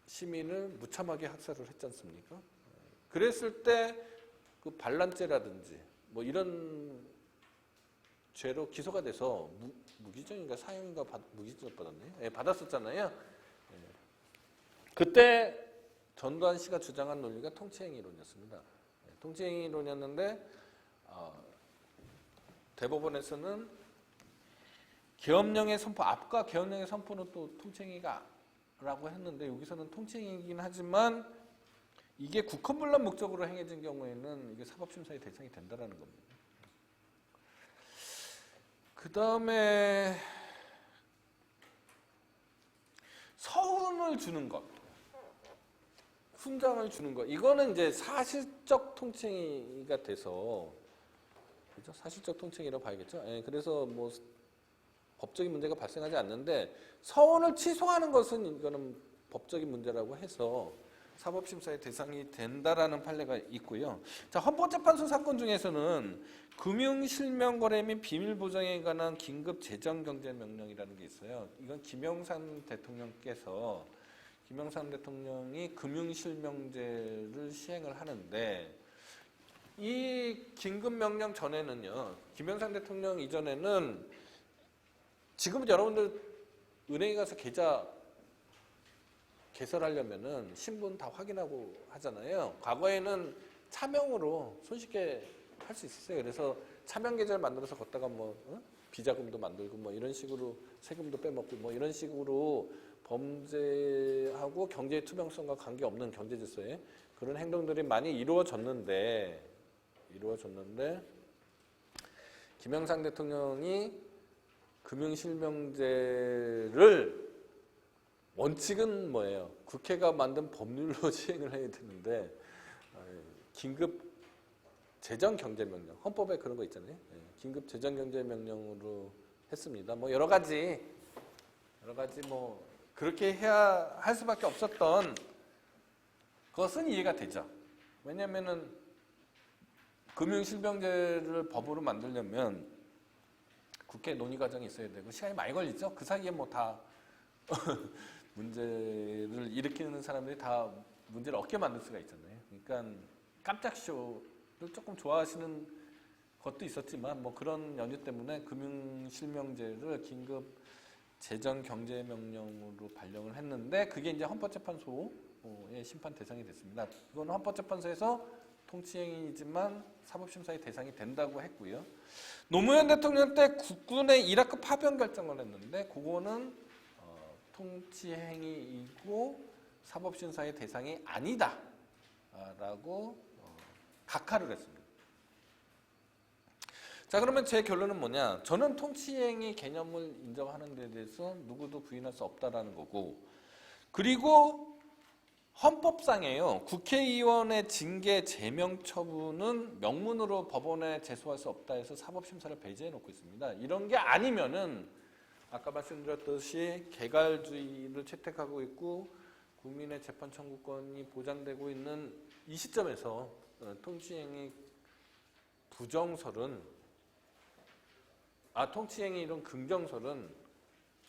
시민을 무참하게 학살을 했지 않습니까? 그랬을 때 그 반란죄라든지 뭐 이런 죄로 기소가 돼서 무기징역인가 사형인가 무기징역 받았네요. 예, 받았었잖아요. 예. 그때 전두환 씨가 주장한 논리가 통치행위론이었습니다. 예, 통치행위론이었는데 대법원에서는 계엄령의 선포, 앞과 계엄령의 선포는 또 통치행위라고 했는데 여기서는 통치행위이긴 하지만 이게 국헌문란 목적으로 행해진 경우에는 이게 사법심사의 대상이 된다는 겁니다. 그 다음에 서훈을 주는 것, 훈장을 주는 것, 이거는 이제 사실적 통치행위가 돼서, 그죠? 사실적 통치행위라고 봐야겠죠. 예, 그래서 뭐 법적인 문제가 발생하지 않는데 서훈을 취소하는 것은 이거는 법적인 문제라고 해서 사법심사의 대상이 된다라는 판례가 있고요. 자, 헌법재판소 사건 중에서는 금융실명거래 및 비밀보장에 관한 긴급 재정경제명령이라는 게 있어요. 이건 김영삼 대통령이 금융실명제를 시행을 하는데, 이 긴급명령 전에는요, 김영삼 대통령 이전에는 지금은 여러분들 은행에 가서 계좌 개설하려면은 신분 다 확인하고 하잖아요. 과거에는 차명으로 손쉽게 할 수 있었어요. 그래서 차명 계좌를 만들어서 걷다가 뭐 비자금도 만들고 뭐 이런 식으로 세금도 빼먹고 뭐 이런 식으로 범죄하고 경제의 투명성과 관계없는 경제질서에 그런 행동들이 많이 이루어졌는데 김영삼 대통령이 금융실명제를 원칙은 뭐예요? 국회가 만든 법률로 시행을 해야 되는데 긴급 재정경제명령, 헌법에 그런 거 있잖아요. 긴급 재정경제명령으로 했습니다. 뭐 여러 가지 뭐 그렇게 해야 할 수밖에 없었던 것은 이해가 되죠. 왜냐하면은 금융실명제를 법으로 만들려면 국회 논의 과정이 있어야 되고 시간이 많이 걸리죠. 그 사이에 뭐 다 문제를 일으키는 사람들이 다 문제를 얻게 만들 수가 있잖아요. 그러니까 깜짝 쇼를 조금 좋아하시는 것도 있었지만 뭐 그런 연유 때문에 금융실명제를 긴급 재정경제명령으로 발령을 했는데 그게 이제 헌법재판소의 심판 대상이 됐습니다. 이건 헌법재판소에서 통치행위이지만 사법심사의 대상이 된다고 했고요. 노무현 대통령 때 국군의 이라크 파병 결정을 했는데 그거는 통치행위이고 사법심사의 대상이 아니다라고 각하를 했습니다. 자, 그러면 제 결론은 뭐냐? 저는 통치행위 개념을 인정하는 데 대해서 누구도 부인할 수 없다라는 거고, 그리고 헌법상에요. 국회의원의 징계 제명 처분은 명문으로 법원에 제소할 수 없다 해서 사법심사를 배제해 놓고 있습니다. 이런 게 아니면은 아까 말씀드렸듯이 개갈주의를 채택하고 있고 국민의 재판 청구권이 보장되고 있는 이 시점에서 통치행위 부정설은 통치행위 이런 긍정설은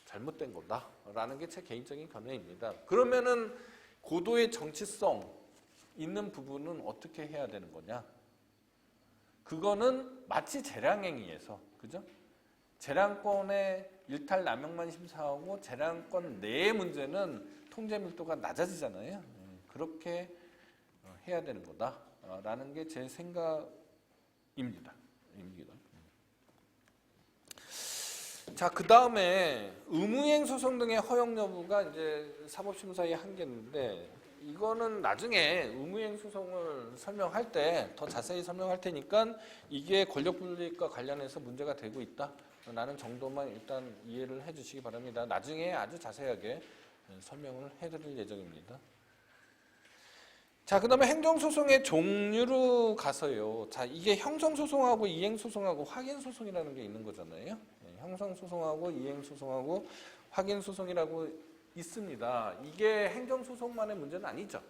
잘못된 거다라는 게 제 개인적인 견해입니다. 그러면은 고도의 정치성 있는 부분은 어떻게 해야 되는 거냐? 그거는 마치 재량행위에서, 그죠? 재량권의 일탈 남용만 심사하고 재량권 내의 문제는 통제 밀도가 낮아지잖아요. 그렇게 해야 되는 거다라는 게 제 생각입니다. 자, 그 다음에 의무이행 소송 등의 허용 여부가 이제 사법심사의 한계인데 이거는 나중에 의무이행 소송을 설명할 때 더 자세히 설명할 테니까 이게 권력분립과 관련해서 문제가 되고 있다라는 정도만 일단 이해를 해주시기 바랍니다. 나중에 아주 자세하게 설명을 해드릴 예정입니다. 자, 그 다음에 행정소송의 종류로 가서요. 자, 이게 형성소송하고 이행소송하고 확인소송이라는 게 있는 거잖아요. 형성소송하고 이행소송하고 확인소송이라고 있습니다. 이게 행정소송만의 문제는 아니죠.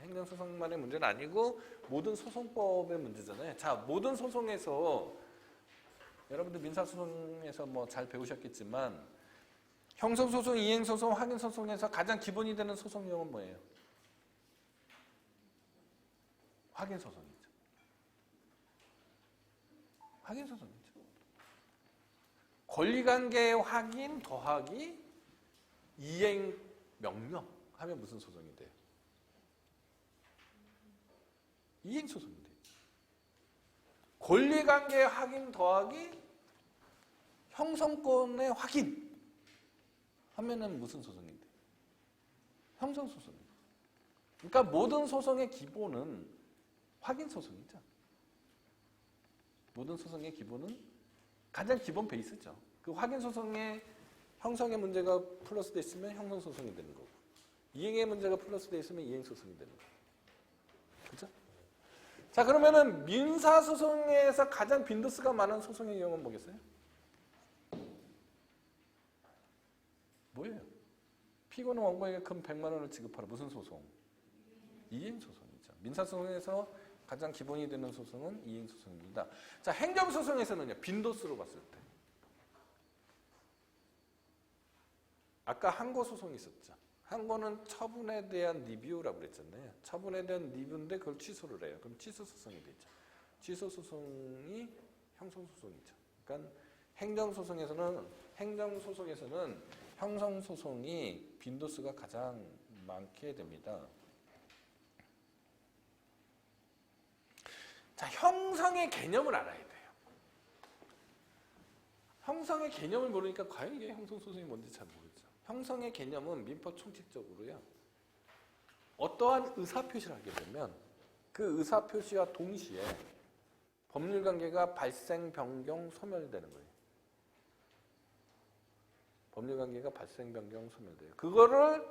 행정소송만의 문제는 아니고 모든 소송법의 문제잖아요. 자, 모든 소송에서 여러분들 민사소송에서 뭐 잘 배우셨겠지만 형성소송, 이행소송, 확인소송에서 가장 기본이 되는 소송 유형은 뭐예요? 확인소송이죠. 확인소송이죠. 권리관계 확인 더하기 이행 명령 하면 무슨 소송이 돼요? 이행 소송이 돼요. 권리관계 확인 더하기 형성권의 확인 하면은 무슨 소송이 돼요? 형성소송이에요. 그러니까 모든 소송의 기본은 확인 소송이죠. 모든 소송의 기본은 가장 기본 베이스죠. 그 확인 소송에 형성의 문제가 플러스되어 있으면 형성 소송이 되는 거고, 이행의 문제가 플러스되어 있으면 이행 소송이 되는 거고, 그렇죠? 자, 그러면은 민사 소송에서 가장 빈도수가 많은 소송의 유형은 뭐겠어요? 뭐예요? 피고는 원고에게 금 100만 원을 지급하라. 무슨 소송? 이행 소송이죠. 민사 소송에서 가장 기본이 되는 소송은 이행 소송입니다. 자, 행정 소송에서는요. 빈도수로 봤을 때 아까 항고 소송이 있었죠. 항고는 처분에 대한 리뷰라고 그랬잖아요. 처분에 대한 리뷰인데 그걸 취소를 해요. 그럼 취소 소송이 되죠. 취소 소송이 형성 소송이죠. 그러니까 행정 소송에서는 형성 소송이 빈도수가 가장 많게 됩니다. 자, 형성의 개념을 알아야 돼요. 형성의 개념을 모르니까 과연 이게 형성 소송이 뭔지 잘 모르죠. 형성의 개념은 민법 총칙적으로요. 어떠한 의사표시를 하게 되면 그 의사표시와 동시에 법률관계가 발생, 변경, 소멸되는 거예요. 법률관계가 발생, 변경, 소멸돼요. 그거를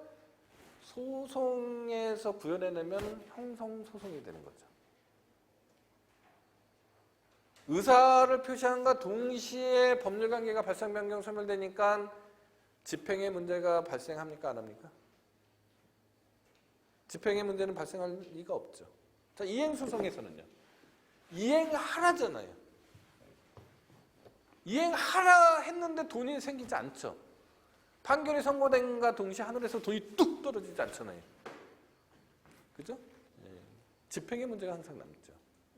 소송에서 구현해내면 형성소송이 되는 거죠. 의사를 표시한과 동시에 법률관계가 발생, 변경, 소멸되니까 집행의 문제가 발생합니까? 안 합니까? 집행의 문제는 발생할 리가 없죠. 자, 이행소송에서는요. 이행하라잖아요. 이행하라 했는데 돈이 생기지 않죠. 판결이 선고된과 동시에 하늘에서 돈이 뚝 떨어지지 않잖아요. 그죠? 예. 집행의 문제가 항상 남죠.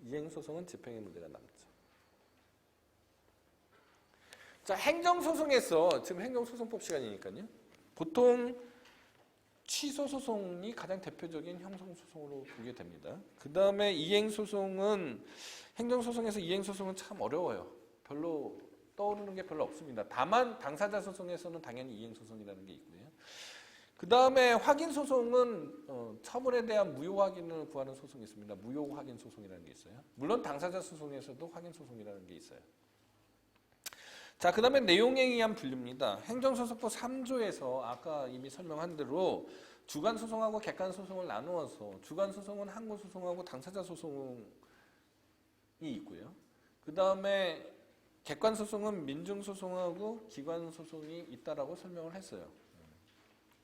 이행소송은 집행의 문제가 남죠. 자, 행정소송에서, 지금 행정소송법 시간이니까요. 보통 취소소송이 가장 대표적인 형성소송으로 보게 됩니다. 그 다음에 이행소송은, 행정소송에서 이행소송은 참 어려워요. 별로 떠오르는 게 별로 없습니다. 다만 당사자 소송에서는 당연히 이행소송이라는 게 있고요. 그 다음에 확인소송은 처분에 대한 무효 확인을 구하는 소송이 있습니다. 무효 확인 소송이라는 게 있어요. 물론 당사자 소송에서도 확인 소송이라는 게 있어요. 자, 그 다음에 내용에 의한 분류입니다. 행정소송법 3조에서 아까 이미 설명한 대로 주관소송하고 객관소송을 나누어서 주관소송은 항고소송하고 당사자소송이 있고요. 그 다음에 객관소송은 민중소송하고 기관소송이 있다라고 설명을 했어요.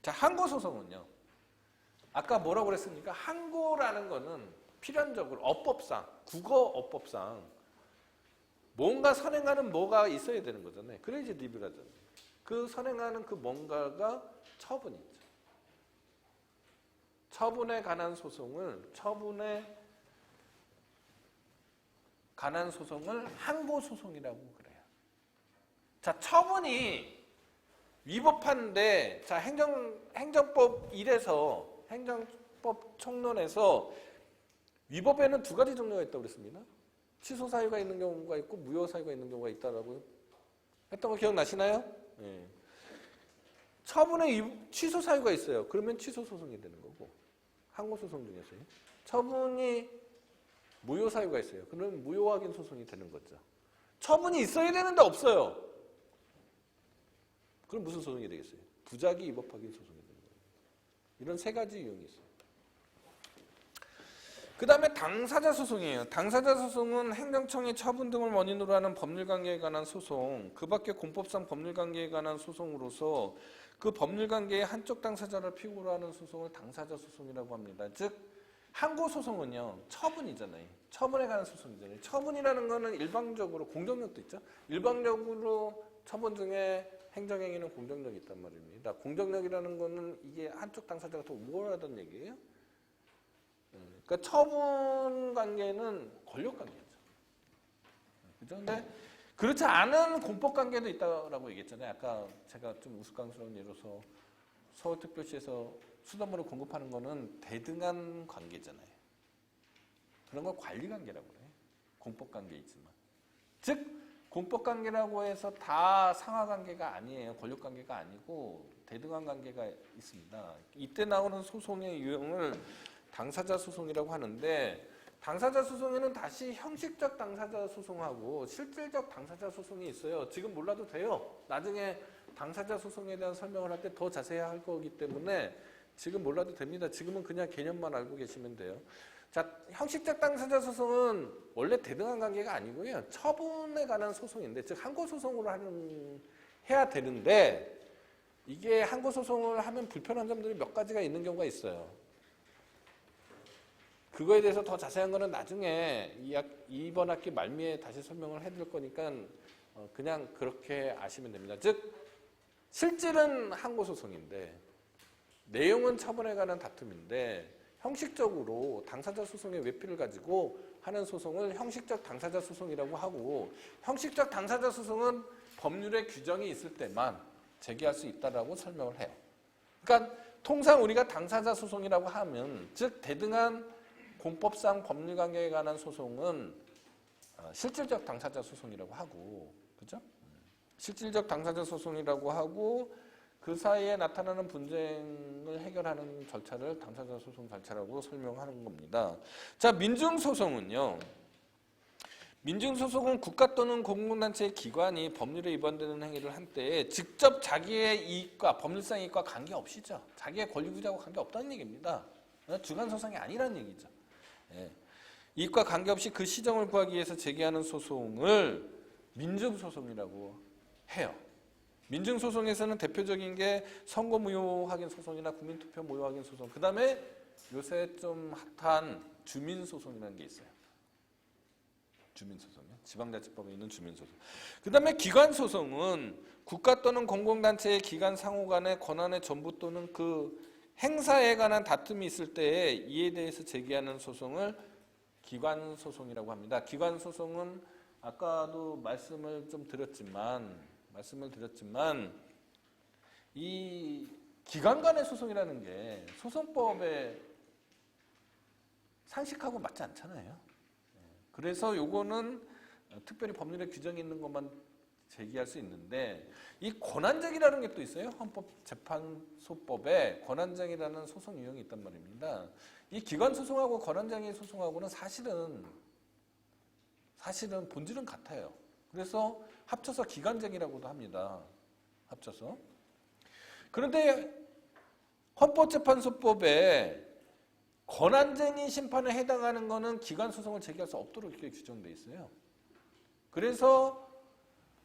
자, 항고소송은요. 아까 뭐라고 그랬습니까? 항고라는 거는 필연적으로 어법상, 국어어법상 뭔가 선행하는 뭐가 있어야 되는 거잖아요. 그래야지 리뷰라잖아요. 그 선행하는 그 뭔가가 처분이 있죠. 처분에 관한 소송을 항고소송이라고 그래요. 자, 처분이 위법한데, 자, 행정법 1에서, 행정법 총론에서 위법에는 두 가지 종류가 있다고 그랬습니다. 취소 사유가 있는 경우가 있고, 무효 사유가 있는 경우가 있다라고 했던 거 기억나시나요? 네. 처분에 취소 사유가 있어요. 그러면 취소 소송이 되는 거고, 항고소송 중에서요. 처분이 무효 사유가 있어요. 그러면 무효 확인 소송이 되는 거죠. 처분이 있어야 되는데 없어요. 그럼 무슨 소송이 되겠어요? 부작위 위법 확인 소송이 되는 거예요. 이런 세 가지 유형이 있어요. 그 다음에 당사자 소송이에요. 당사자 소송은 행정청이 처분 등을 원인으로 하는 법률관계에 관한 소송, 그 밖에 공법상 법률관계에 관한 소송으로서 그 법률관계의 한쪽 당사자를 필요로 하는 소송을 당사자 소송이라고 합니다. 즉 항고소송은요, 처분이잖아요. 처분에 관한 소송이잖아요. 처분이라는 거는 일방적으로, 공정력도 있죠. 일방적으로 처분 중에 행정행위는 공정력이 있단 말입니다. 공정력이라는 거는 이게 한쪽 당사자가 더 우월하다는 얘기예요. 그러니까 처분 관계는 권력 관계죠. 그죠? 근데 그렇지 않은 공법 관계도 있다라고 얘기했잖아요. 아까 제가 좀 우스꽝스러운 예로서 서울특별시에서 수돗물을 공급하는 거는 대등한 관계잖아요. 그런 걸 관리 관계라고 해요. 공법 관계이지만. 즉 공법 관계라고 해서 다 상하 관계가 아니에요. 권력 관계가 아니고 대등한 관계가 있습니다. 이때 나오는 소송의 유형을 당사자 소송이라고 하는데, 당사자 소송에는 다시 형식적 당사자 소송하고 실질적 당사자 소송이 있어요. 지금 몰라도 돼요. 나중에 당사자 소송에 대한 설명을 할 때 더 자세히 할 거기 때문에 지금 몰라도 됩니다. 지금은 그냥 개념만 알고 계시면 돼요. 자, 형식적 당사자 소송은 원래 대등한 관계가 아니고요. 처분에 관한 소송인데, 즉 항고소송으로 해야 되는데, 이게 항고소송을 하면 불편한 점들이 몇 가지가 있는 경우가 있어요. 그거에 대해서 더 자세한 거는 나중에 이번 학기 말미에 다시 설명을 해드릴 거니까 그냥 그렇게 아시면 됩니다. 즉 실질은 항고소송인데 내용은 처분에 관한 다툼인데 형식적으로 당사자 소송의 외피를 가지고 하는 소송을 형식적 당사자 소송이라고 하고, 형식적 당사자 소송은 법률의 규정이 있을 때만 제기할 수 있다라고 설명을 해요. 그러니까 통상 우리가 당사자 소송이라고 하면, 즉 대등한 공법상 법률관계에 관한 소송은 실질적 당사자 소송이라고 하고, 그죠? 실질적 당사자 소송이라고 하고, 그 사이에 나타나는 분쟁을 해결하는 절차를 당사자 소송 절차라고 설명하는 겁니다. 자, 민중소송은요. 민중소송은 국가 또는 공공단체의 기관이 법률에 위반되는 행위를 한 때에 직접 자기의 이익과 법률상 이익과 관계없이죠. 자기의 권리구조하고 관계없다는 얘기입니다. 주관소송이 아니라는 얘기죠. 예. 이익과 관계없이 그 시정을 구하기 위해서 제기하는 소송을 민중소송이라고 해요. 민중소송에서는 대표적인 게 선거 무효 확인 소송이나 국민투표 무효 확인 소송, 그 다음에 요새 좀 핫한 주민소송이라는 게 있어요. 주민소송이요. 지방자치법에 있는 주민소송. 그 다음에 기관소송은 국가 또는 공공단체의 기관 상호 간의 권한의 전부 또는 그 행사에 관한 다툼이 있을 때에 이에 대해서 제기하는 소송을 기관소송이라고 합니다. 기관소송은 아까도 말씀을 드렸지만 이 기관 간의 소송이라는 게 소송법에 상식하고 맞지 않잖아요. 그래서 요거는 특별히 법률에 규정이 있는 것만 제기할 수 있는데 이 권한쟁이라는 게 또 있어요. 헌법재판소법에 권한쟁이라는 소송 유형이 있단 말입니다. 이 기관소송하고 권한쟁의 소송하고는 사실은 본질은 같아요. 그래서 합쳐서 기관쟁이라고도 합니다. 합쳐서. 그런데 헌법재판소법에 권한쟁의 심판에 해당하는 것은 기관소송을 제기할 수 없도록 이렇게 규정되어 있어요. 그래서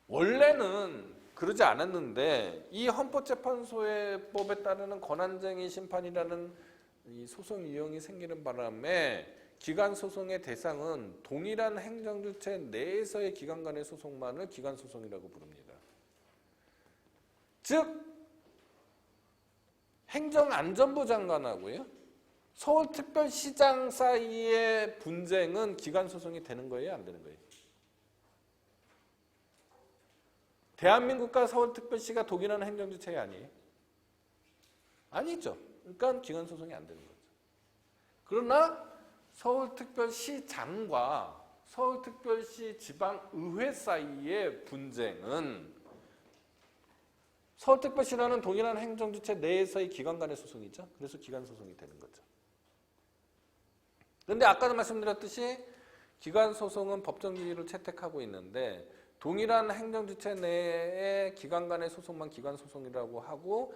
원래는 그러지 않았는데 이 헌법재판소법에 따르는 권한쟁의 심판이라는 이 소송 유형이 생기는 바람에 기관소송의 대상은 동일한 행정주체 내에서의 기관 간의 소송만을 기관소송이라고 부릅니다. 즉 행정안전부 장관하고요 서울특별시장 사이의 분쟁은 기관소송이 되는 거예요? 안 되는 거예요? 대한민국과 서울특별시가 동일한 행정주체가 아니에요? 아니죠. 그러니까 기관소송이 안 되는 거죠. 그러나 서울특별시장과 서울특별시 지방의회 사이의 분쟁은 서울특별시라는 동일한 행정주체 내에서의 기관 간의 소송이죠. 그래서 기관소송이 되는 거죠. 그런데 아까도 말씀드렸듯이 기관소송은 법정지위를 채택하고 있는데 동일한 행정주체 내의 기관 간의 소송만 기관소송이라고 하고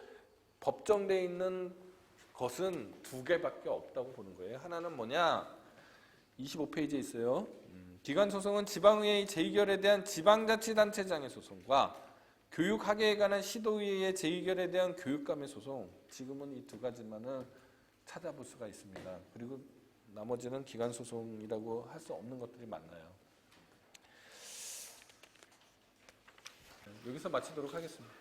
법정되어 있는 것은 두 개밖에 없다고 보는 거예요. 하나는 뭐냐? 25페이지에 있어요. 기관소송은 지방의회의 재의결에 대한 지방자치단체장의 소송과 교육학예에 관한 시도의회의 재의결에 대한 교육감의 소송, 지금은 이 두 가지만을 찾아볼 수가 있습니다. 그리고 나머지는 기관소송이라고 할 수 없는 것들이 많나요. 여기서 마치도록 하겠습니다.